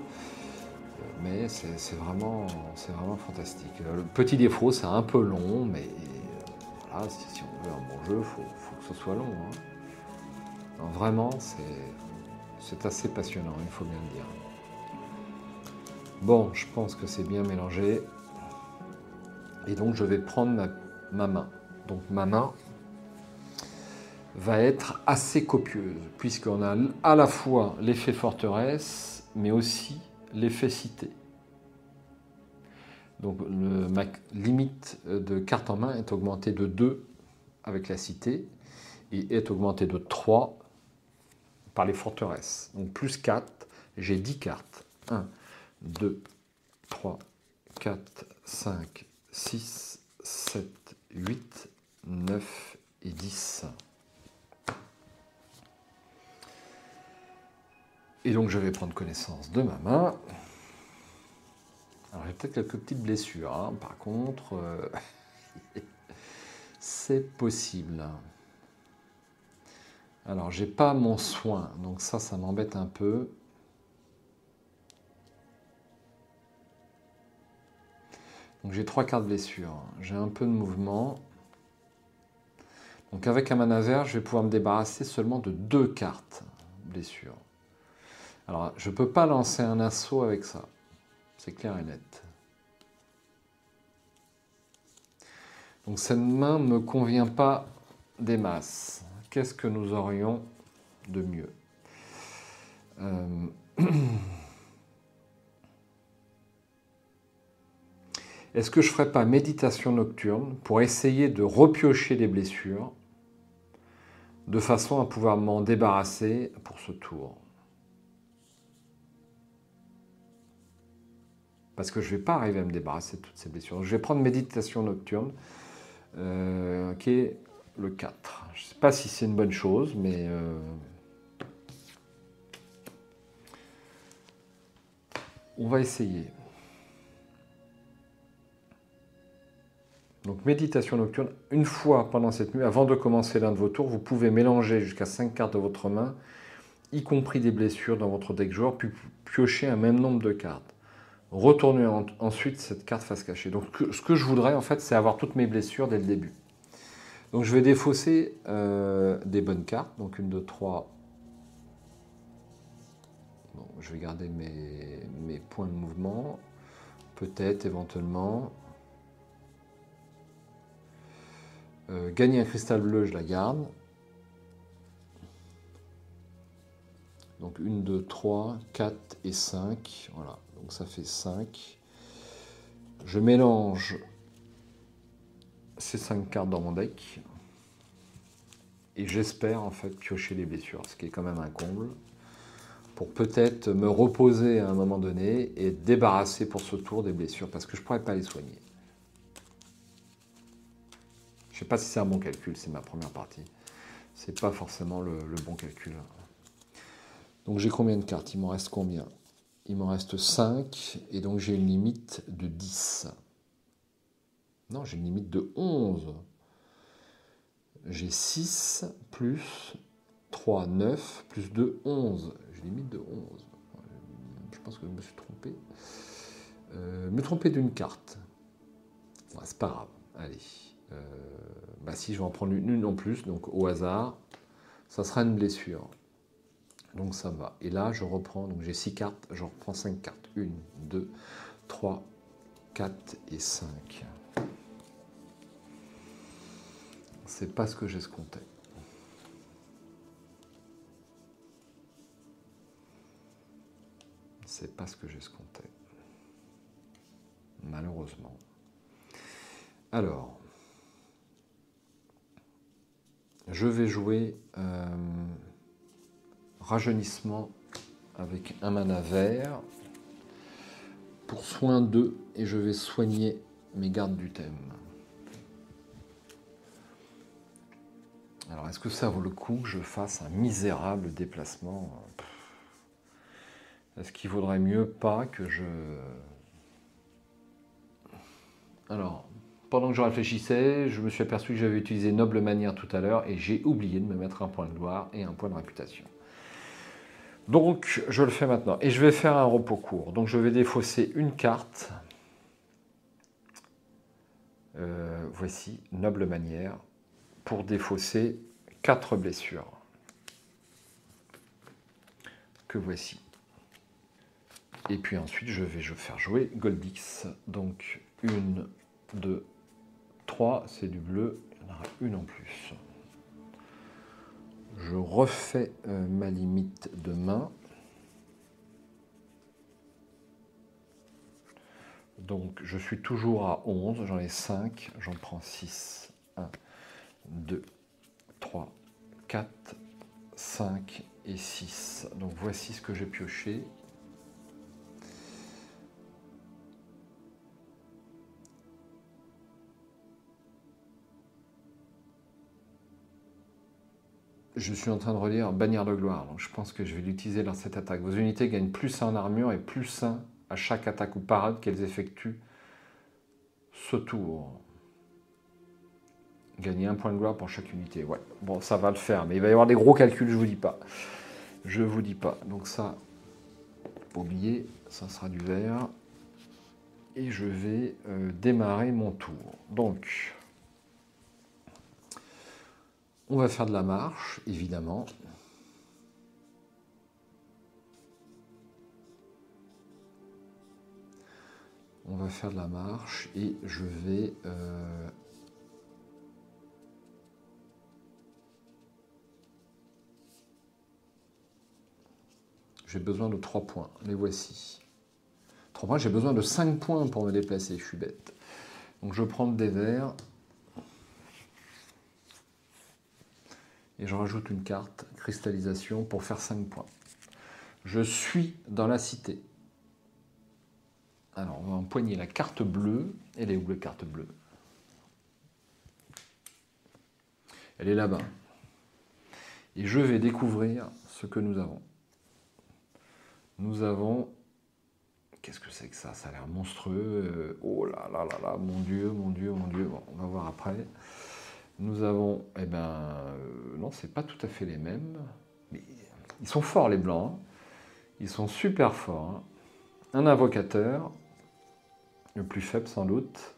mais c'est vraiment fantastique. Le petit défaut, c'est un peu long, mais voilà, si on veut un bon jeu, il faut que ce soit long. Hein. Non, vraiment, c'est assez passionnant, il faut bien le dire. Bon, je pense que c'est bien mélangé. Et donc, je vais prendre ma main. Donc, ma main va être assez copieuse, puisqu'on a à la fois l'effet forteresse, mais aussi l'effet cité. Donc ma limite de cartes en main est augmentée de 2 avec la cité, et est augmentée de 3 par les forteresses. Donc plus 4, j'ai 10 cartes. 1, 2, 3, 4, 5, 6, 7, 8, 9 et 10. Et donc je vais prendre connaissance de ma main. Alors j'ai peut-être quelques petites blessures, hein. Par contre, c'est possible. Alors j'ai pas mon soin, donc ça m'embête un peu. Donc j'ai 3 cartes blessures, j'ai un peu de mouvement. Donc avec un mana vert, je vais pouvoir me débarrasser seulement de 2 cartes blessures. Alors je ne peux pas lancer un assaut avec ça, c'est clair et net. Donc cette main ne me convient pas des masses. Qu'est-ce que nous aurions de mieux? Est-ce que je ne ferais pas méditation nocturne pour essayer de repiocher des blessures de façon à pouvoir m'en débarrasser pour ce tour? Parce que je ne vais pas arriver à me débarrasser de toutes ces blessures. Je vais prendre méditation nocturne, qui est le 4. Je ne sais pas si c'est une bonne chose, mais... on va essayer. Donc méditation nocturne, une fois pendant cette nuit, avant de commencer l'un de vos tours, vous pouvez mélanger jusqu'à 5 cartes de votre main, y compris des blessures dans votre deck joueur, puis piocher un même nombre de cartes. Retournez ensuite cette carte face cachée. Donc ce que je voudrais en fait, c'est avoir toutes mes blessures dès le début. Donc je vais défausser des bonnes cartes, donc 1, 2, 3. Bon, je vais garder mes points de mouvement, peut-être éventuellement. Gagner un cristal bleu, je la garde. Donc 1, 2, 3, 4 et 5. Voilà, donc ça fait 5. Je mélange ces 5 cartes dans mon deck. Et j'espère en fait piocher les blessures, ce qui est quand même un comble. Pour peut-être me reposer à un moment donné et débarrasser pour ce tour des blessures, parce que je ne pourrais pas les soigner. Je ne sais pas si c'est un bon calcul, c'est ma première partie. C'est pas forcément le bon calcul. Donc j'ai combien de cartes? Il m'en reste combien? Il m'en reste 5, et donc j'ai une limite de 10. Non, j'ai une limite de 11. J'ai 6 plus 3, 9, plus 2, 11. J'ai une limite de 11. Je pense que je me suis trompé. Me tromper d'une carte. Ouais, c'est pas grave. Allez. Si je vais en prendre une en plus, donc au hasard, ça sera une blessure. Donc ça va. Et là, je reprends, donc j'ai 6 cartes, je reprends 5 cartes. 1, 2, 3, 4 et 5. C'est pas ce que j'escomptais. c'est pas ce que j'escomptais. Malheureusement. Alors, je vais jouer rajeunissement avec un mana vert pour soin 2 et je vais soigner mes gardes du thème. Alors, est-ce que ça vaut le coup que je fasse un misérable déplacement? Est-ce qu'il vaudrait mieux pas que je... Alors, pendant que je réfléchissais, je me suis aperçu que j'avais utilisé Noble Manière tout à l'heure et j'ai oublié de me mettre un point de gloire et un point de réputation. Donc, je le fais maintenant. Et je vais faire un repos court. Donc, je vais défausser une carte. Voici, Noble Manière, pour défausser 4 blessures. Que voici. Et puis ensuite, je vais faire jouer Goldix. Donc, 1, 2, 3, c'est du bleu. Il y en aura une en plus. Je refais ma limite de main. Donc, je suis toujours à 11. J'en ai 5. J'en prends 6. 1, 2, 3, 4, 5 et 6. Donc, voici ce que j'ai pioché. Je suis en train de relire Bannière de gloire, donc je pense que je vais l'utiliser dans cette attaque. Vos unités gagnent plus 1 en armure et plus 1 à chaque attaque ou parade qu'elles effectuent ce tour. Gagner 1 point de gloire pour chaque unité. Ouais, bon, ça va le faire, mais il va y avoir des gros calculs, je vous dis pas. Je vous dis pas. Donc ça, oubliez, ça sera du vert. Et je vais démarrer mon tour. Donc, on va faire de la marche, évidemment. On va faire de la marche et je vais... J'ai besoin de 3 points. Les voici. 3 points, j'ai besoin de 5 points pour me déplacer. Je suis bête. Donc je prends des verts. Et je rajoute une carte, cristallisation, pour faire 5 points. Je suis dans la cité. Alors, on va empoigner la carte bleue. Elle est où, la carte bleue? Elle est là-bas. Et je vais découvrir ce que nous avons. Nous avons... Qu'est-ce que c'est que ça? Ça a l'air monstrueux. Oh là là là là, mon Dieu, mon Dieu, mon Dieu. Bon, on va voir après. Nous avons... Eh ben... non, c'est pas tout à fait les mêmes. Mais ils sont forts, les blancs. Hein. Ils sont super forts. Hein. Un invocateur, le plus faible sans doute,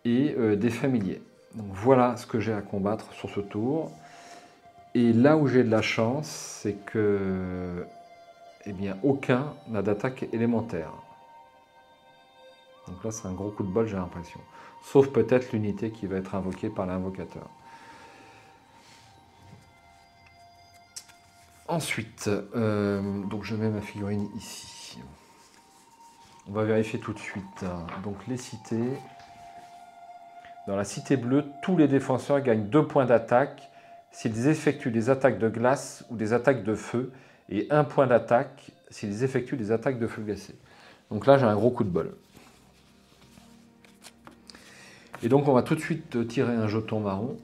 et des familiers. Donc voilà ce que j'ai à combattre sur ce tour. Et là où j'ai de la chance, c'est que... eh bien, aucun n'a d'attaque élémentaire. Donc là, c'est un gros coup de bol, j'ai l'impression. Sauf peut-être l'unité qui va être invoquée par l'invocateur. Ensuite, donc je mets ma figurine ici. On va vérifier tout de suite. Donc les cités. Dans la cité bleue, tous les défenseurs gagnent 2 points d'attaque s'ils effectuent des attaques de glace ou des attaques de feu, et 1 point d'attaque s'ils effectuent des attaques de feu glacé. Donc là, j'ai un gros coup de bol. Et donc, on va tout de suite tirer un jeton marron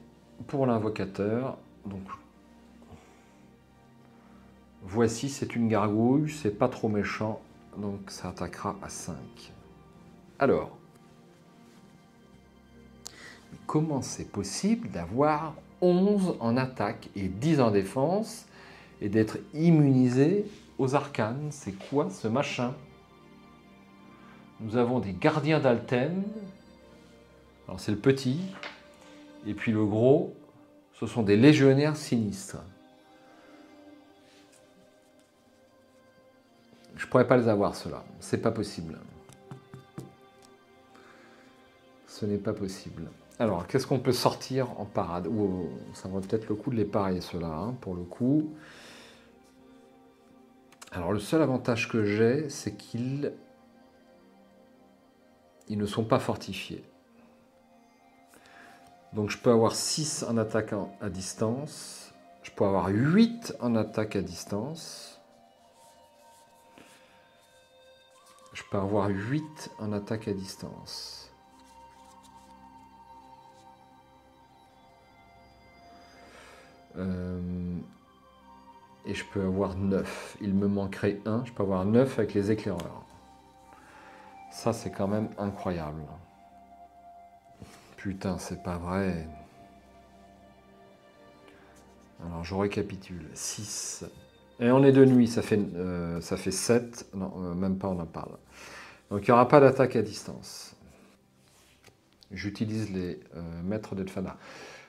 pour l'invocateur. Donc, voici, c'est une gargouille, c'est pas trop méchant, donc ça attaquera à 5. Alors, comment c'est possible d'avoir 11 en attaque et 10 en défense et d'être immunisé aux arcanes? C'est quoi ce machin? Nous avons des gardiens d'Alten. Alors c'est le petit. Et puis le gros, ce sont des légionnaires sinistres. Je pourrais pas les avoir, ceux-là. C'est pas possible. Ce n'est pas possible. Alors, qu'est-ce qu'on peut sortir en parade? Ça vaut peut-être le coup de les parier, ceux-là, hein, pour le coup. Alors le seul avantage que j'ai, c'est qu'ils ne sont pas fortifiés. Donc je peux avoir 6 en attaque à distance. Je peux avoir 8 en attaque à distance. Je peux avoir 8 en attaque à distance. Et je peux avoir 9. Il me manquerait 1. Je peux avoir 9 avec les éclaireurs. Ça, c'est quand même incroyable. Putain, c'est pas vrai. Alors, je récapitule. 6. Et on est de nuit, ça fait 7. Non, même pas, on en parle. Donc, il n'y aura pas d'attaque à distance. J'utilise les maîtres de Tfana.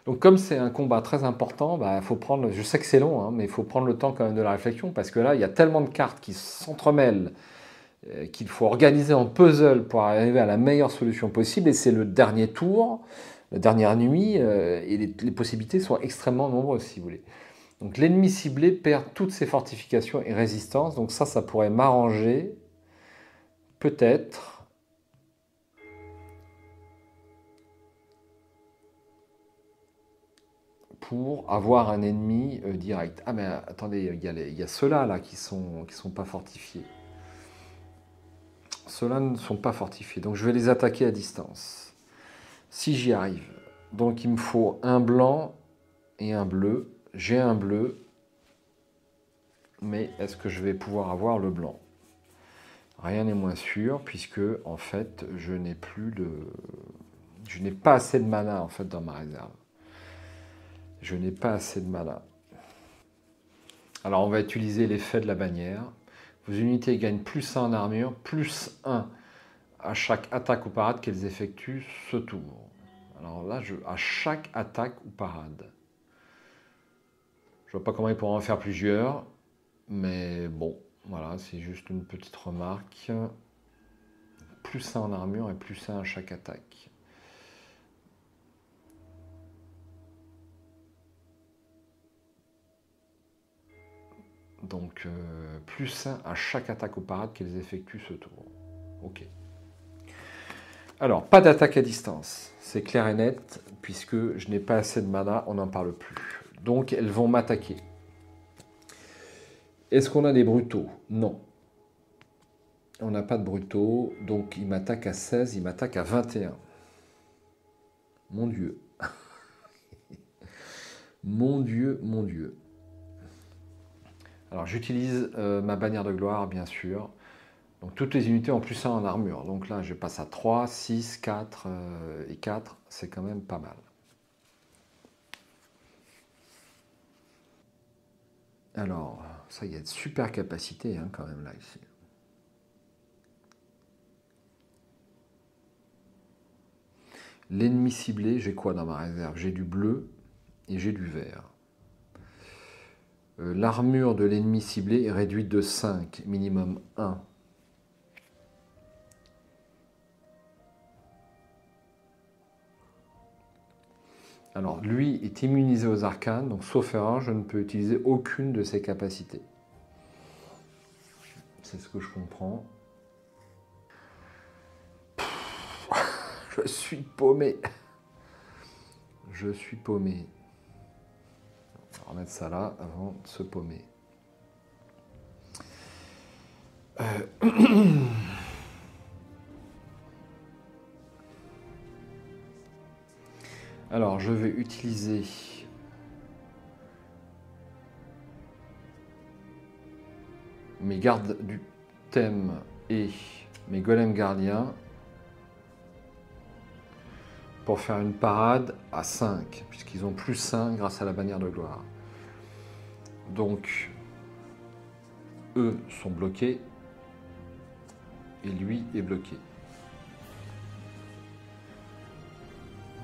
Donc, comme c'est un combat très important, bah, faut prendre. Je sais que c'est long, hein, mais il faut prendre le temps quand même de la réflexion, parce que là, il y a tellement de cartes qui s'entremêlent qu'il faut organiser en puzzle pour arriver à la meilleure solution possible. Et c'est le dernier tour, la dernière nuit, et les possibilités sont extrêmement nombreuses, si vous voulez. Donc l'ennemi ciblé perd toutes ses fortifications et résistances. Donc ça pourrait m'arranger, peut-être. Pour avoir un ennemi direct. Ah mais attendez, il y a ceux-là là, qui sont pas fortifiés. Ceux-là ne sont pas fortifiés, donc je vais les attaquer à distance. Si j'y arrive. Donc il me faut un blanc et un bleu. J'ai un bleu, mais est-ce que je vais pouvoir avoir le blanc? Rien n'est moins sûr, puisque en fait, je n'ai pas assez de mana en fait dans ma réserve. Je n'ai pas assez de mana. Alors on va utiliser l'effet de la bannière. Vos unités gagnent plus 1 en armure, plus 1 à chaque attaque ou parade qu'elles effectuent ce tour. Alors là, à chaque attaque ou parade. Je vois pas comment ils pourront en faire plusieurs, mais bon, voilà, c'est juste une petite remarque. Plus 1 en armure et plus 1 à chaque attaque. Donc, plus 1 à chaque attaque ou parade qu'elles effectuent ce tour. Ok. Alors, pas d'attaque à distance. C'est clair et net, puisque je n'ai pas assez de mana, on n'en parle plus. Donc, elles vont m'attaquer. Est-ce qu'on a des brutaux? Non. On n'a pas de brutaux, donc il m'attaque à 16, il m'attaque à 21. Mon Dieu. Mon Dieu, mon Dieu. Alors j'utilise ma bannière de gloire, bien sûr. Donc toutes les unités ont plus 1 en armure. Donc là, je passe à 3, 6, 4 et 4. C'est quand même pas mal. Alors, ça, il y a de super capacités hein, quand même là, ici. L'ennemi ciblé, j'ai quoi dans ma réserve? J'ai du bleu et j'ai du vert. L'armure de l'ennemi ciblé est réduite de 5, minimum 1. Alors, lui est immunisé aux arcanes, donc sauf erreur, je ne peux utiliser aucune de ses capacités. C'est ce que je comprends. Je suis paumé. Je suis paumé. On va remettre ça là avant de se paumer. Alors, je vais utiliser mes gardes du thème et mes golems gardiens pour faire une parade à 5, puisqu'ils ont plus 5 grâce à la bannière de gloire. Donc, eux sont bloqués et lui est bloqué.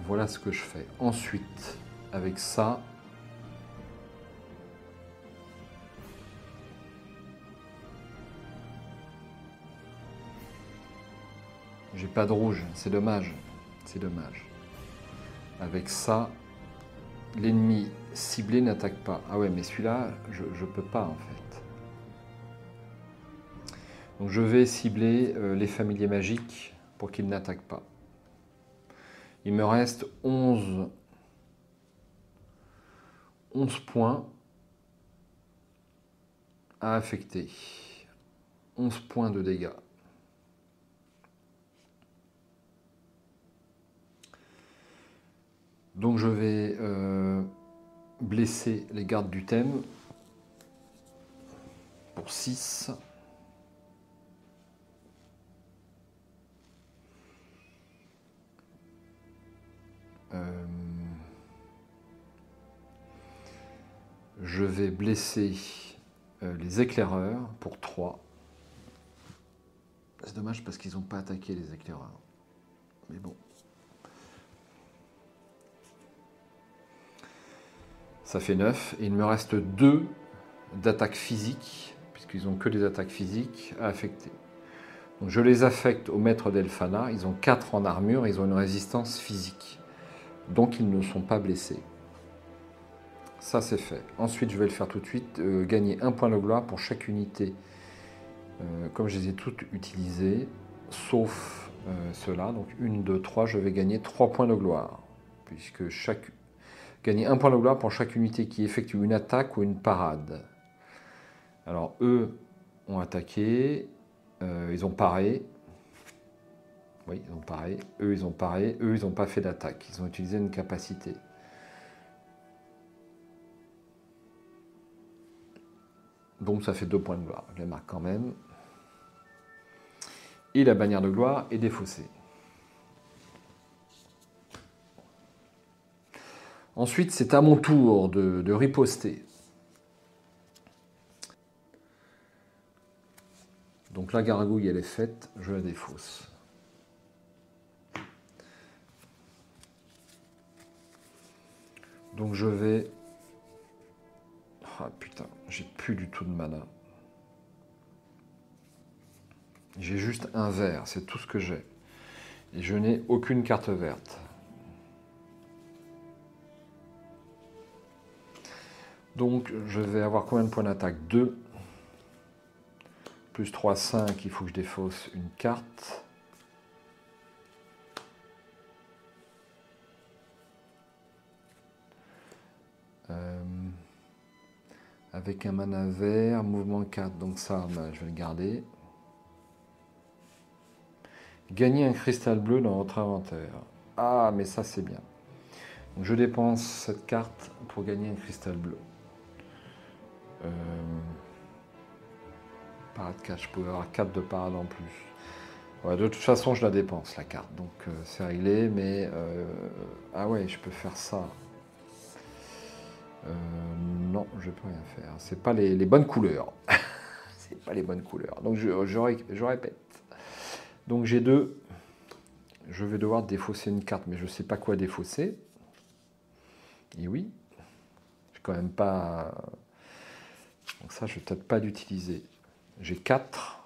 Voilà ce que je fais. Ensuite, avec ça, j'ai pas de rouge, c'est dommage. C'est dommage. Avec ça, l'ennemi ciblé n'attaque pas. Ah ouais, mais celui-là, je peux pas en fait. Donc je vais cibler les familiers magiques pour qu'ils n'attaquent pas. Il me reste 11 points à affecter. 11 points de dégâts. Donc je vais blesser les gardes du thème pour 6. Je vais blesser les éclaireurs pour 3. C'est dommage parce qu'ils n'ont pas attaqué les éclaireurs. Mais bon. Ça fait 9. Et il me reste 2 d'attaque physique, puisqu'ils n'ont que des attaques physiques à affecter. Donc je les affecte au maître d'Elphana. Ils ont 4 en armure, ils ont une résistance physique. Donc ils ne sont pas blessés. Ça c'est fait. Ensuite je vais le faire tout de suite. Gagner 1 point de gloire pour chaque unité. Comme je les ai toutes utilisées, sauf ceux-là. Donc 1, 2, 3, je vais gagner 3 points de gloire. Puisque gagner 1 point de gloire pour chaque unité qui effectue une attaque ou une parade. Alors eux ont attaqué, ils ont paré. Oui, ils ont paré. Eux, ils ont paré. Eux, ils n'ont pas fait d'attaque. Ils ont utilisé une capacité. Donc ça fait 2 points de gloire. Je les marque quand même. Et la bannière de gloire est défaussée. Ensuite, c'est à mon tour de riposter. Donc la gargouille, elle est faite. Je la défausse. Donc je vais... Ah putain, j'ai plus du tout de mana. J'ai juste un vert, c'est tout ce que j'ai. Et je n'ai aucune carte verte. Donc je vais avoir combien de points d'attaque? 2. Plus 3, 5, il faut que je défausse une carte. Avec un mana vert, mouvement 4, donc ça, je vais le garder. Gagner un cristal bleu dans votre inventaire. Ah, mais ça c'est bien. Donc, je dépense cette carte pour gagner un cristal bleu. Parade 4, je pouvais avoir 4 de parade en plus. Ouais, de toute façon, je la dépense, la carte. Donc c'est réglé, mais... Ah ouais, je peux faire ça. Non, je peux rien faire. C'est pas les bonnes couleurs. C'est pas les bonnes couleurs. Donc je répète. Donc j'ai 2. Je vais devoir défausser une carte, mais je ne sais pas quoi défausser. Et oui. Je quand même pas... Donc ça, je vais peut-être pas l'utiliser. J'ai 4.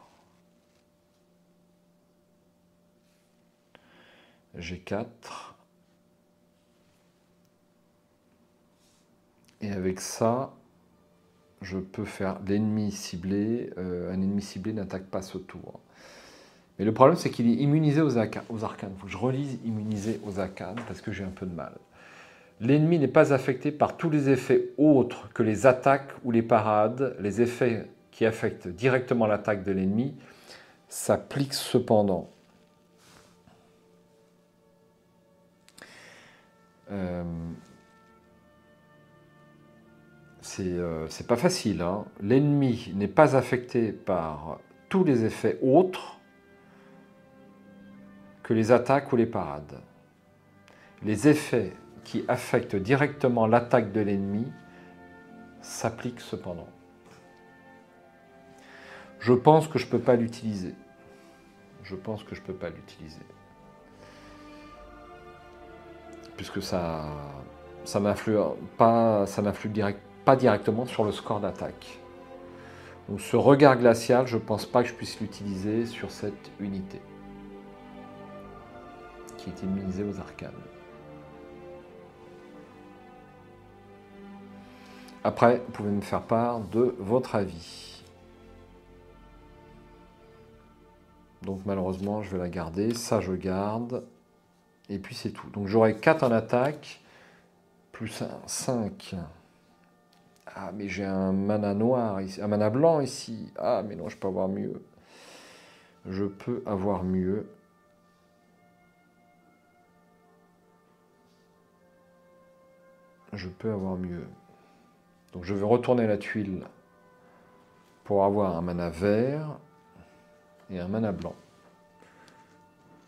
J'ai 4. Et avec ça, je peux faire l'ennemi ciblé. Un ennemi ciblé n'attaque pas ce tour. Mais le problème, c'est qu'il est immunisé aux arcanes. Il faut que je relise immunisé aux arcanes parce que j'ai un peu de mal. L'ennemi n'est pas affecté par tous les effets autres que les attaques ou les parades. Les effets qui affectent directement l'attaque de l'ennemi s'appliquent cependant. C'est pas facile. Hein. L'ennemi n'est pas affecté par tous les effets autres que les attaques ou les parades. Les effets qui affectent directement l'attaque de l'ennemi s'appliquent cependant. Je pense que je ne peux pas l'utiliser. Je pense que je ne peux pas l'utiliser. Puisque ça n'influe pas directement sur le score d'attaque. Donc ce regard glacial, je ne pense pas que je puisse l'utiliser sur cette unité qui est immunisée aux arcanes. Après, vous pouvez me faire part de votre avis. Donc malheureusement, je vais la garder. Ça, je garde. Et puis c'est tout. Donc j'aurai 4 en attaque. Plus 1, 5. Ah, mais j'ai un mana noir ici. Un mana blanc ici. Ah, mais non, je peux avoir mieux. Je peux avoir mieux. Je peux avoir mieux. Donc je vais retourner la tuile pour avoir un mana vert et un mana blanc.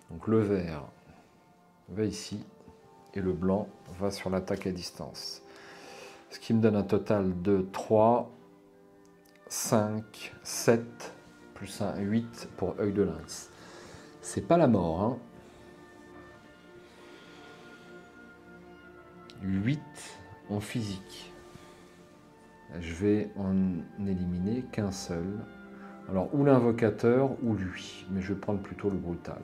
Donc le vert va ici et le blanc va sur l'attaque à distance. Ce qui me donne un total de 3, 5, 7, plus 1, 8 pour œil de lynx. C'est pas la mort, hein. 8 en physique. Je vais en éliminer qu'un seul. Alors, ou l'invocateur ou lui. Mais je vais prendre plutôt le brutal.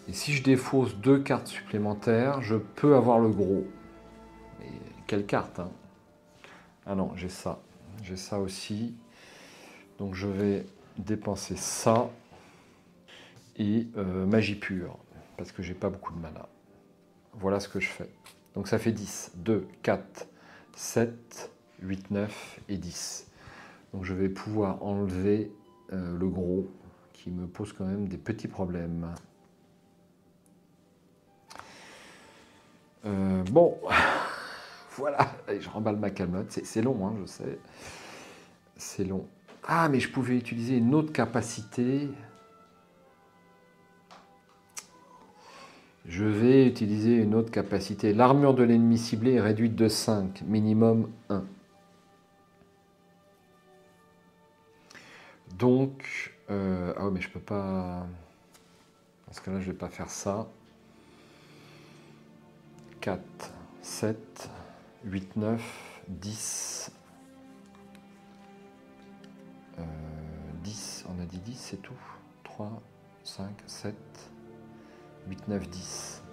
Et si je défausse 2 cartes supplémentaires, je peux avoir le gros. Mais quelle carte, hein? Ah non, j'ai ça. J'ai ça aussi. Donc je vais dépenser ça. Et magie pure. Parce que j'ai pas beaucoup de mana. Voilà ce que je fais. Donc ça fait 10. 2, 4, 7, 8, 9 et 10. Donc je vais pouvoir enlever le gros qui me pose quand même des petits problèmes. Bon, voilà, allez, je remballe ma calmotte. C'est long, hein, je sais. C'est long. Ah, mais je pouvais utiliser une autre capacité. Je vais utiliser une autre capacité. L'armure de l'ennemi ciblé est réduite de 5, minimum 1. Donc, ah ouais, mais je peux pas... Dans ce cas-là, je vais pas faire ça. 4, 7, 8, 9, 10. 10, on a dit 10, c'est tout. 3, 5, 7, 8, 9, 10.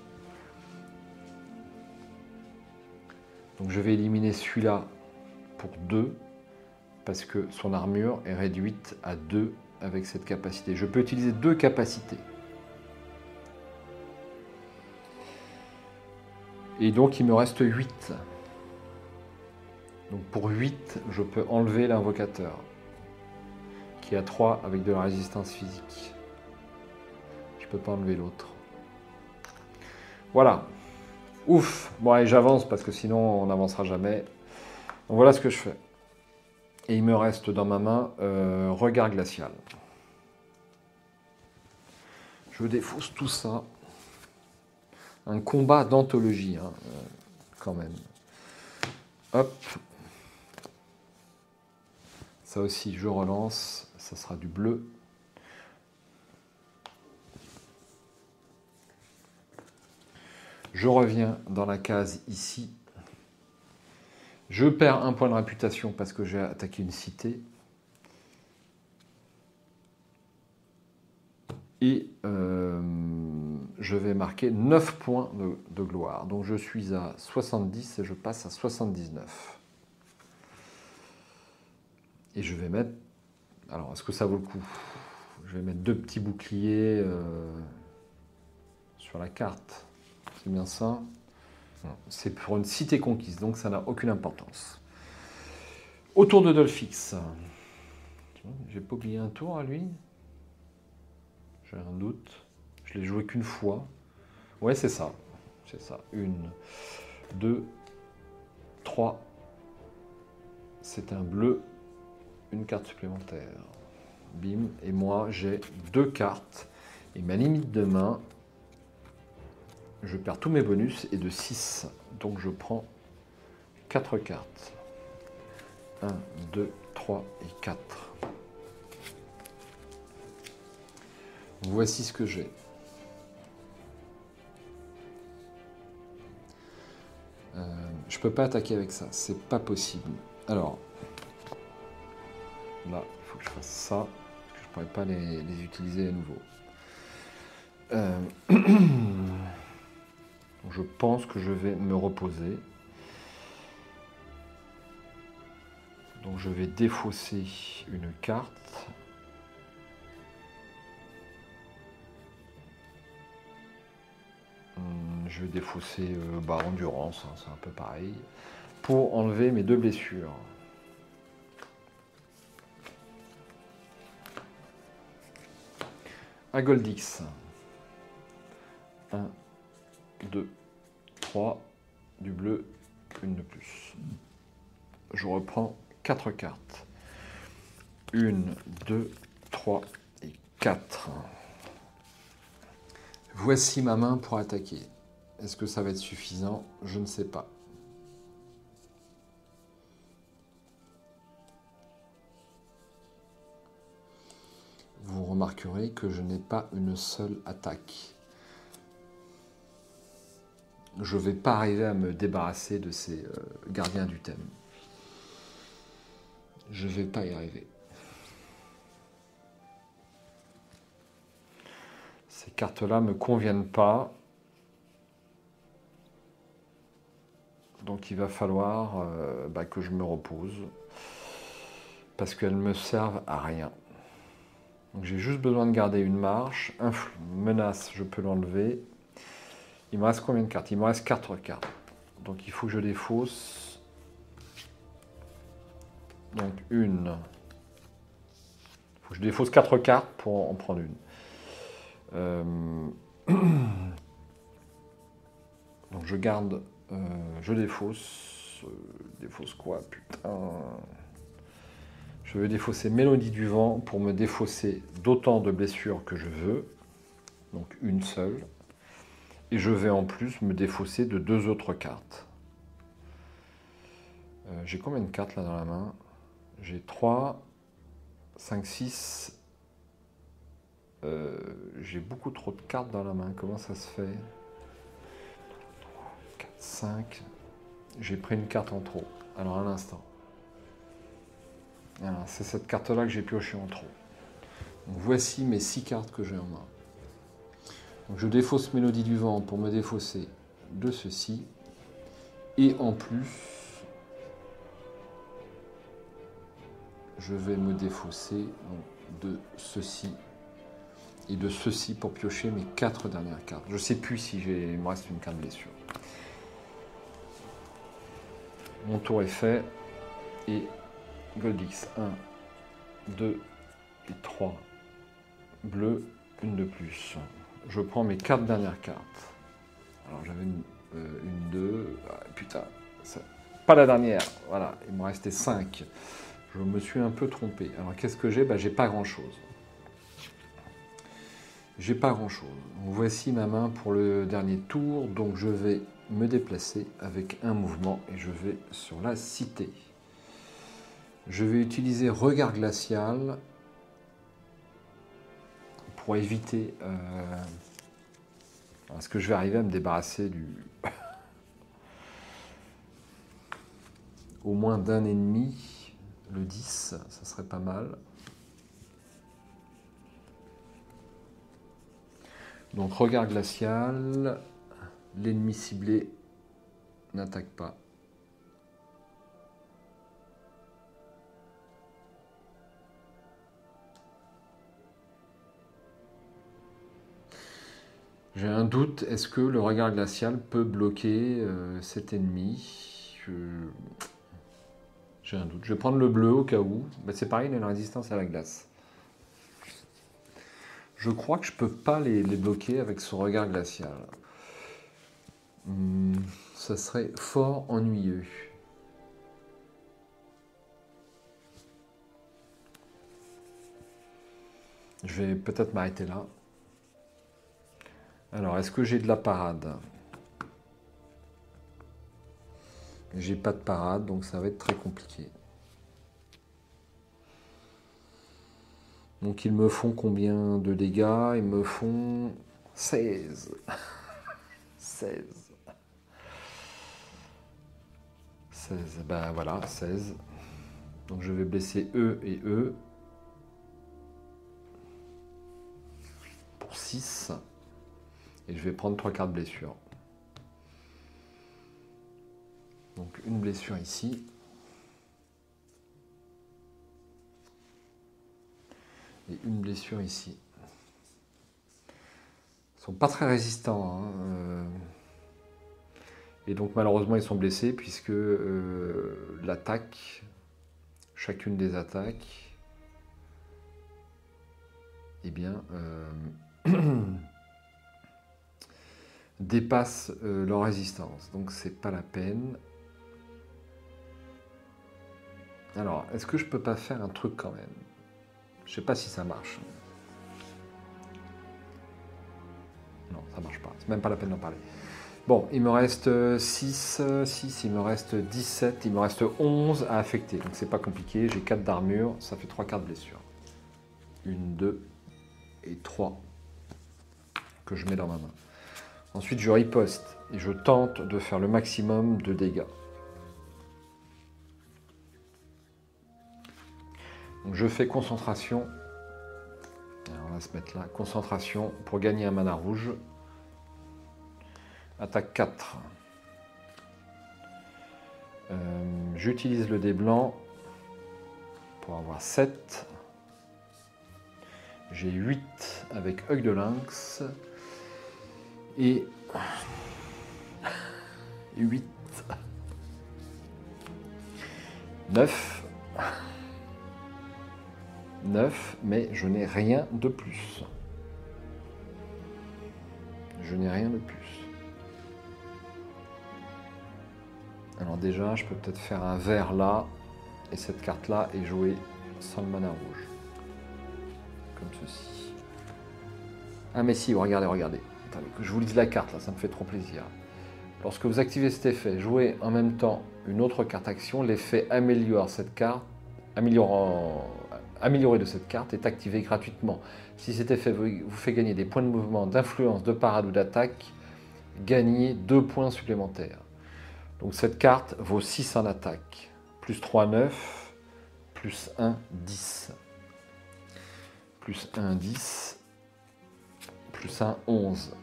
Donc je vais éliminer celui-là pour 2, parce que son armure est réduite à 2 avec cette capacité. Je peux utiliser 2 capacités. Et donc il me reste 8. Donc pour 8, je peux enlever l'invocateur, qui a 3 avec de la résistance physique. Je peux pas enlever l'autre. Voilà. Ouf. Bon, allez, j'avance parce que sinon on n'avancera jamais. Donc voilà ce que je fais. Et il me reste dans ma main regard glacial. Je défausse tout ça. Un combat d'anthologie, hein, quand même. Hop. Ça aussi, je relance. Ça sera du bleu. Je reviens dans la case ici. Je perds un point de réputation parce que j'ai attaqué une cité. Et je vais marquer 9 points de gloire. Donc je suis à 70 et je passe à 79. Et je vais mettre... Alors, est-ce que ça vaut le coup? Je vais mettre 2 petits boucliers sur la carte. C'est bien ça? C'est pour une cité conquise, donc ça n'a aucune importance. Au tour de Dolphix. J'ai pas oublié un tour à lui? J'ai un doute. Je l'ai joué qu'une fois. Ouais, c'est ça. C'est ça. 1, 2, 3. C'est un bleu. Une carte supplémentaire. Bim. Et moi, j'ai 2 cartes. Et ma limite de main, je perds tous mes bonus et de 6. Donc je prends 4 cartes. 1, 2, 3 et 4. Voici ce que j'ai. Je peux pas attaquer avec ça, c'est pas possible. Alors, là, il faut que je fasse ça, parce que je pourrais pas les utiliser à nouveau. Je pense que je vais me reposer. Donc je vais défausser une carte. Je vais défausser endurance, hein, c'est un peu pareil, pour enlever mes 2 blessures. À Goldix. 1, 2, 3, du bleu, une de plus. Je reprends 4 cartes. 1, 2, 3 et 4. Voici ma main pour attaquer. Est-ce que ça va être suffisant? Je ne sais pas. Vous remarquerez que je n'ai pas une seule attaque. Je ne vais pas arriver à me débarrasser de ces gardiens du thème. Je ne vais pas y arriver. Ces cartes-là ne me conviennent pas. Donc il va falloir que je me repose. Parce qu'elles ne me servent à rien. Donc j'ai juste besoin de garder une marche. Menace, je peux l'enlever. Il me reste combien de cartes? Il me reste 4 cartes. Donc il faut que je défausse. Donc une. Il faut que je défausse 4 cartes pour en prendre une. Donc je garde, je défausse. Défausse quoi, putain. Je vais défausser Mélodie du Vent pour me défausser d'autant de blessures que je veux. Donc une seule. Et je vais en plus me défausser de 2 autres cartes. J'ai combien de cartes là dans la main? J'ai 3, 5, 6. J'ai beaucoup trop de cartes dans la main. Comment ça se fait? 3, 4, 5. J'ai pris une carte en trop. Alors à l'instant. C'est cette carte-là que j'ai pioché en trop. Donc, voici mes 6 cartes que j'ai en main. Donc, je défausse Mélodie du Vent pour me défausser de ceci. Et en plus, je vais me défausser de ceci et de ceci pour piocher mes 4 dernières cartes. Je ne sais plus si il me reste une carte blessure. Mon tour est fait. Et Goldix, 1, 2 et 3. Bleu, une de plus. Je prends mes 4 dernières cartes. Alors j'avais une 2. Ah, putain, pas la dernière. Voilà, il me restait 5. Je me suis un peu trompé. Alors qu'est-ce que j'ai? J'ai pas grand-chose. J'ai pas grand-chose. Voici ma main pour le dernier tour. Donc je vais me déplacer avec un mouvement et je vais sur la cité. Je vais utiliser Regard Glacial pour éviter... Est-ce que je vais arriver à me débarrasser du... au moins d'un ennemi? Le 10, ça serait pas mal. Donc Regard Glacial, l'ennemi ciblé n'attaque pas. J'ai un doute, est-ce que le Regard Glacial peut bloquer cet ennemi? J'ai un doute. Je vais prendre le bleu au cas où. C'est pareil, il a une résistance à la glace. Je crois que je ne peux pas les bloquer avec ce Regard Glacial. Ça serait fort ennuyeux. Je vais peut-être m'arrêter là. Alors, est-ce que j'ai de la parade? J'ai pas de parade, donc ça va être très compliqué. Donc ils me font combien de dégâts? Ils me font 16. 16. 16, ben voilà, 16. Donc je vais blesser eux et eux. Pour 6. Et je vais prendre 3 cartes blessure. Donc une blessure ici. Et une blessure ici. Ils sont pas très résistants. Hein. Et donc malheureusement ils sont blessés puisque l'attaque, chacune des attaques, eh bien, dépasse leur résistance. Donc c'est pas la peine. Alors, est-ce que je peux pas faire un truc quand même? Je sais pas si ça marche. Non, ça marche pas. C'est même pas la peine d'en parler. Bon, il me reste 6, il me reste 17, il me reste 11 à affecter. Donc c'est pas compliqué, j'ai 4 d'armure, ça fait 3 cartes de blessure. 1, 2 et 3 que je mets dans ma main. Ensuite, je riposte et je tente de faire le maximum de dégâts. Donc je fais concentration. Alors, on va se mettre là. Concentration pour gagner un mana rouge. Attaque 4. J'utilise le dé blanc pour avoir 7. J'ai 8 avec œil de lynx. Et 8. 9. 9, mais je n'ai rien de plus. Je n'ai rien de plus. Alors déjà, je peux peut-être faire un vert là, et cette carte-là est jouée sans le mana rouge. Comme ceci. Ah mais si, regardez, regardez. Attendez, que je vous lise la carte, là, ça me fait trop plaisir. Lorsque vous activez cet effet, jouez en même temps une autre carte action, l'effet améliore cette carte, amélioré de cette carte est activé gratuitement. Si cet effet vous fait gagner des points de mouvement, d'influence, de parade ou d'attaque, gagnez 2 points supplémentaires. Donc cette carte vaut 6 en attaque. Plus 3, 9. Plus 1, 10. Plus 1, 10. Plus 1, 11.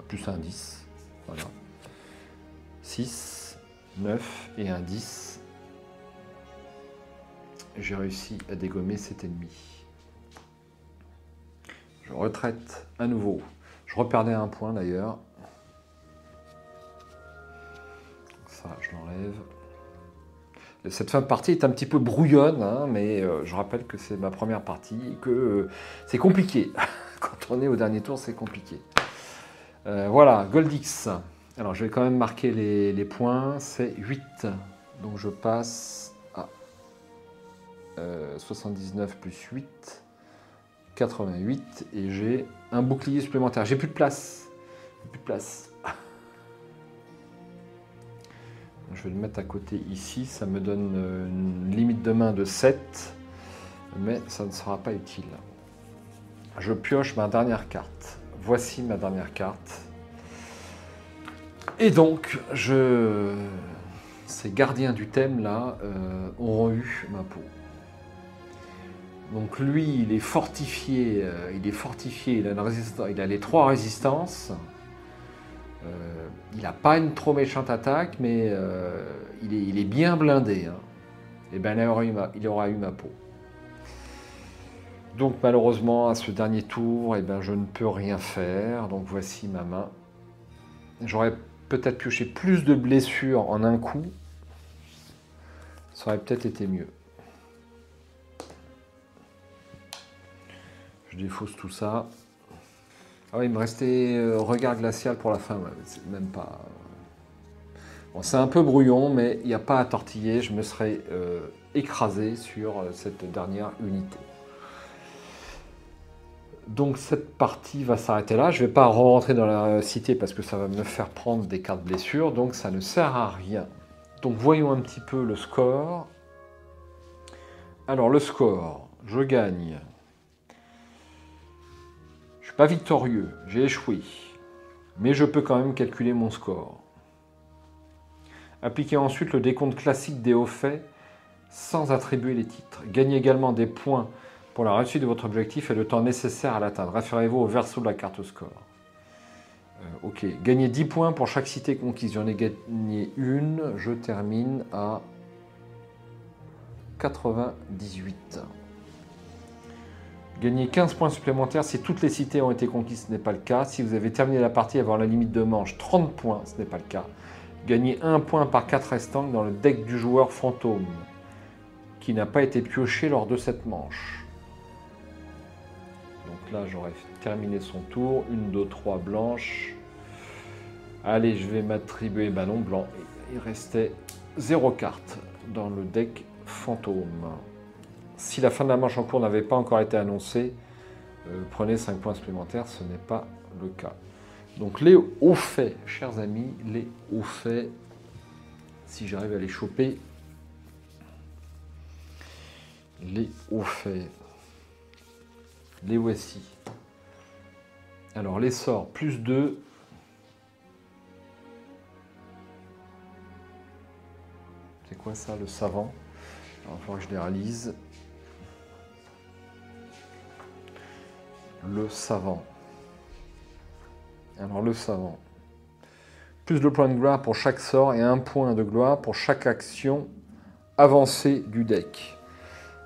Plus 1, 10. Voilà. 6, 9 et 1, 10. J'ai réussi à dégommer cet ennemi. Je retraite à nouveau. Je reperdais un point d'ailleurs. Ça, je l'enlève. Cette fin de partie est un petit peu brouillonne, hein, mais je rappelle que c'est ma première partie et que c'est compliqué. Quand on est au dernier tour, c'est compliqué. Voilà, Goldix. Alors, je vais quand même marquer les points. C'est 8. Donc, je passe à 79 plus 8. 88. Et j'ai un bouclier supplémentaire. J'ai plus de place. Plus de place. Je vais le mettre à côté ici. Ça me donne une limite de main de 7. Mais ça ne sera pas utile. Je pioche ma dernière carte. Voici ma dernière carte. Et donc, ces gardiens du thème là auront eu ma peau. Donc lui, il est fortifié, il a les 3 résistances. Il n'a pas une trop méchante attaque, mais il est bien blindé. Hein. Et bien il aura eu ma peau. Donc malheureusement, à ce dernier tour, eh ben, je ne peux rien faire. Donc voici ma main. J'aurais peut-être pioché plus de blessures en un coup. Ça aurait peut-être été mieux. Je défausse tout ça. Ah oui, il me restait regard glacial pour la fin. Ouais, c'est même pas... Bon, c'est un peu brouillon, mais il n'y a pas à tortiller. Je me serais écrasé sur cette dernière unité. Donc cette partie va s'arrêter là. Je ne vais pas rentrer dans la cité parce que ça va me faire prendre des cartes blessures. Donc ça ne sert à rien. Donc voyons un petit peu le score. Alors le score, je gagne. Je ne suis pas victorieux, j'ai échoué. Mais je peux quand même calculer mon score. Appliquez ensuite le décompte classique des hauts faits sans attribuer les titres. Gagnez également des points pour la réussite de votre objectif et le temps nécessaire à l'atteindre. Référez-vous au verso de la carte score. Ok, gagnez 10 points pour chaque cité conquise. J'en ai gagné une, je termine à 98. Gagnez 15 points supplémentaires si toutes les cités ont été conquises, ce n'est pas le cas. Si vous avez terminé la partie avant la limite de manche, 30 points, ce n'est pas le cas. Gagnez 1 point par 4 restants dans le deck du joueur fantôme, qui n'a pas été pioché lors de cette manche. Donc là, j'aurais terminé son tour. 1, 2, 3 blanches. Allez, je vais m'attribuer, bah non, blanc. Il restait 0 carte dans le deck fantôme. Si la fin de la manche en cours n'avait pas encore été annoncée, prenez 5 points supplémentaires, ce n'est pas le cas. Donc les hauts faits, chers amis, les hauts faits, si j'arrive à les choper, les hauts faits, les voici. Alors les sorts, plus 2. C'est quoi ça, le savant? Alors, il va falloir que je les réalise. Le savant. Alors le savant. Plus de points de gloire pour chaque sort et 1 point de gloire pour chaque action avancée du deck.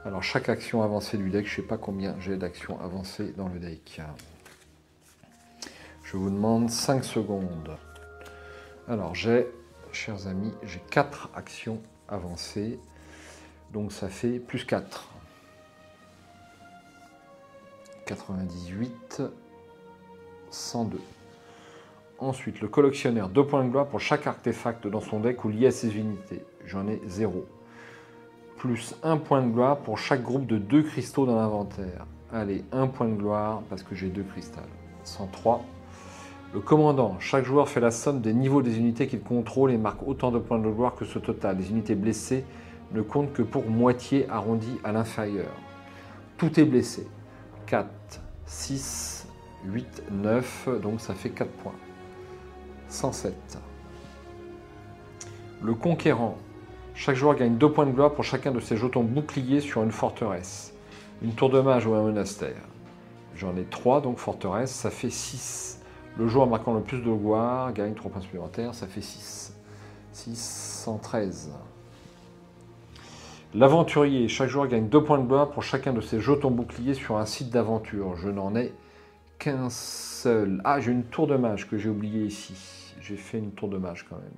Alors chaque action avancée du deck, je ne sais pas combien j'ai d'actions avancées dans le deck. Je vous demande 5 secondes. Alors j'ai, chers amis, j'ai 4 actions avancées. Donc ça fait plus 4. 98, 102. Ensuite, le collectionneur, 2 points de gloire pour chaque artefact dans son deck ou lié à ses unités. J'en ai 0. Plus 1 point de gloire pour chaque groupe de 2 cristaux dans l'inventaire. Allez, 1 point de gloire parce que j'ai 2 cristals. 103. Le commandant, chaque joueur fait la somme des niveaux des unités qu'il contrôle et marque autant de points de gloire que ce total. Les unités blessées ne comptent que pour moitié arrondi à l'inférieur. Tout est blessé. 4, 6, 8, 9, donc ça fait 4 points. 107. Le conquérant. Chaque joueur gagne 2 points de gloire pour chacun de ses jetons boucliers sur une forteresse, une tour de mage ou un monastère. J'en ai 3, donc forteresse, ça fait 6. Le joueur marquant le plus de gloire gagne 3 points supplémentaires, ça fait 6. 613. L'aventurier. Chaque joueur gagne 2 points de gloire pour chacun de ses jetons boucliers sur un site d'aventure. Je n'en ai qu'un seul. Ah, j'ai une tour de mage que j'ai oubliée ici. J'ai fait une tour de mage quand même.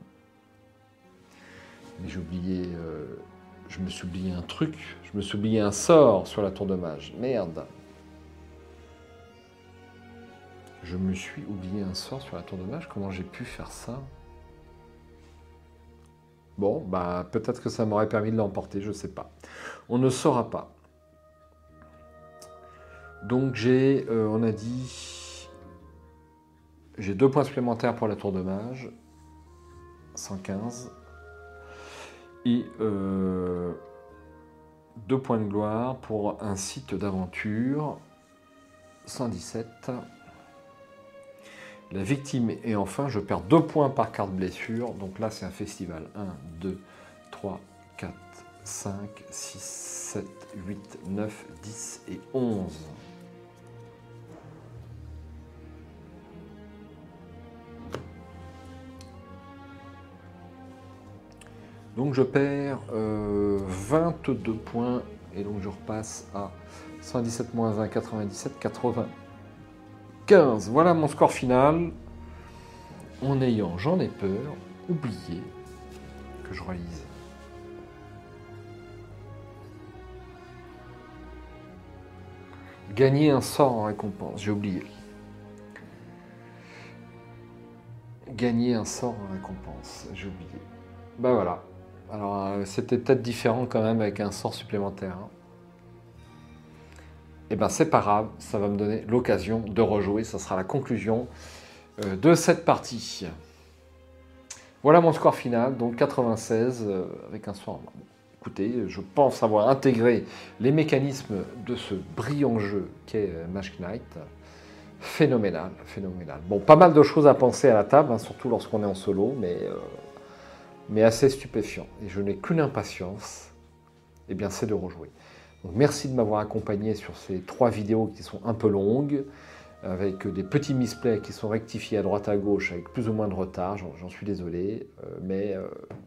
Mais j'ai oublié... je me suis oublié un truc. Je me suis oublié un sort sur la tour de mage. Merde. Je me suis oublié un sort sur la tour de mage. Comment j'ai pu faire ça? Bon, bah peut-être que ça m'aurait permis de l'emporter, je ne sais pas. On ne saura pas. Donc j'ai, on a dit, j'ai 2 points supplémentaires pour la tour de mage, 115, et 2 points de gloire pour un site d'aventure, 117. La victime, et enfin, je perds 2 points par carte blessure. Donc là, c'est un festival. 1, 2, 3, 4, 5, 6, 7, 8, 9, 10 et 11. Donc je perds 22 points. Et donc je repasse à 117 moins 20, 97, 80. 15. Voilà mon score final. En ayant, j'en ai peur, oublié que je réalise. Gagner un sort en récompense, j'ai oublié. Gagner un sort en récompense, j'ai oublié. Ben voilà. Alors c'était peut-être différent quand même avec un sort supplémentaire. Hein. Et ben c'est pas grave, ça va me donner l'occasion de rejouer, ça sera la conclusion de cette partie. Voilà mon score final, donc 96 avec un score. Écoutez, je pense avoir intégré les mécanismes de ce brillant jeu qu'est Mage Knight. Phénoménal, phénoménal. Bon, pas mal de choses à penser à la table, hein, surtout lorsqu'on est en solo, mais assez stupéfiant. Et je n'ai qu'une impatience, et bien c'est de rejouer. Donc, merci de m'avoir accompagné sur ces 3 vidéos qui sont un peu longues, avec des petits misplays qui sont rectifiés à droite à gauche avec plus ou moins de retard, j'en suis désolé, mais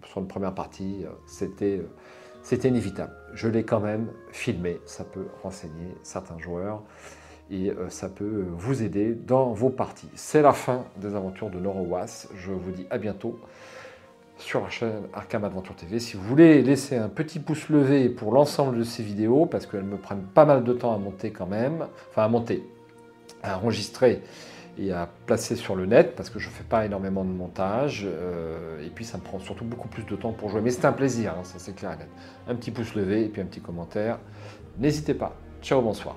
sur une première partie, c'était c'était inévitable. Je l'ai quand même filmé, ça peut renseigner certains joueurs et ça peut vous aider dans vos parties. C'est la fin des aventures de Norowas. Je vous dis à bientôt sur la chaîne Arkham Adventure TV. Si vous voulez laisser un petit pouce levé pour l'ensemble de ces vidéos, parce qu'elles me prennent pas mal de temps à monter quand même, enfin à monter, à enregistrer et à placer sur le net, parce que je ne fais pas énormément de montage, et puis ça me prend surtout beaucoup plus de temps pour jouer. Mais c'est un plaisir, hein, ça c'est clair et net. Un petit pouce levé et puis un petit commentaire. N'hésitez pas. Ciao, bonsoir.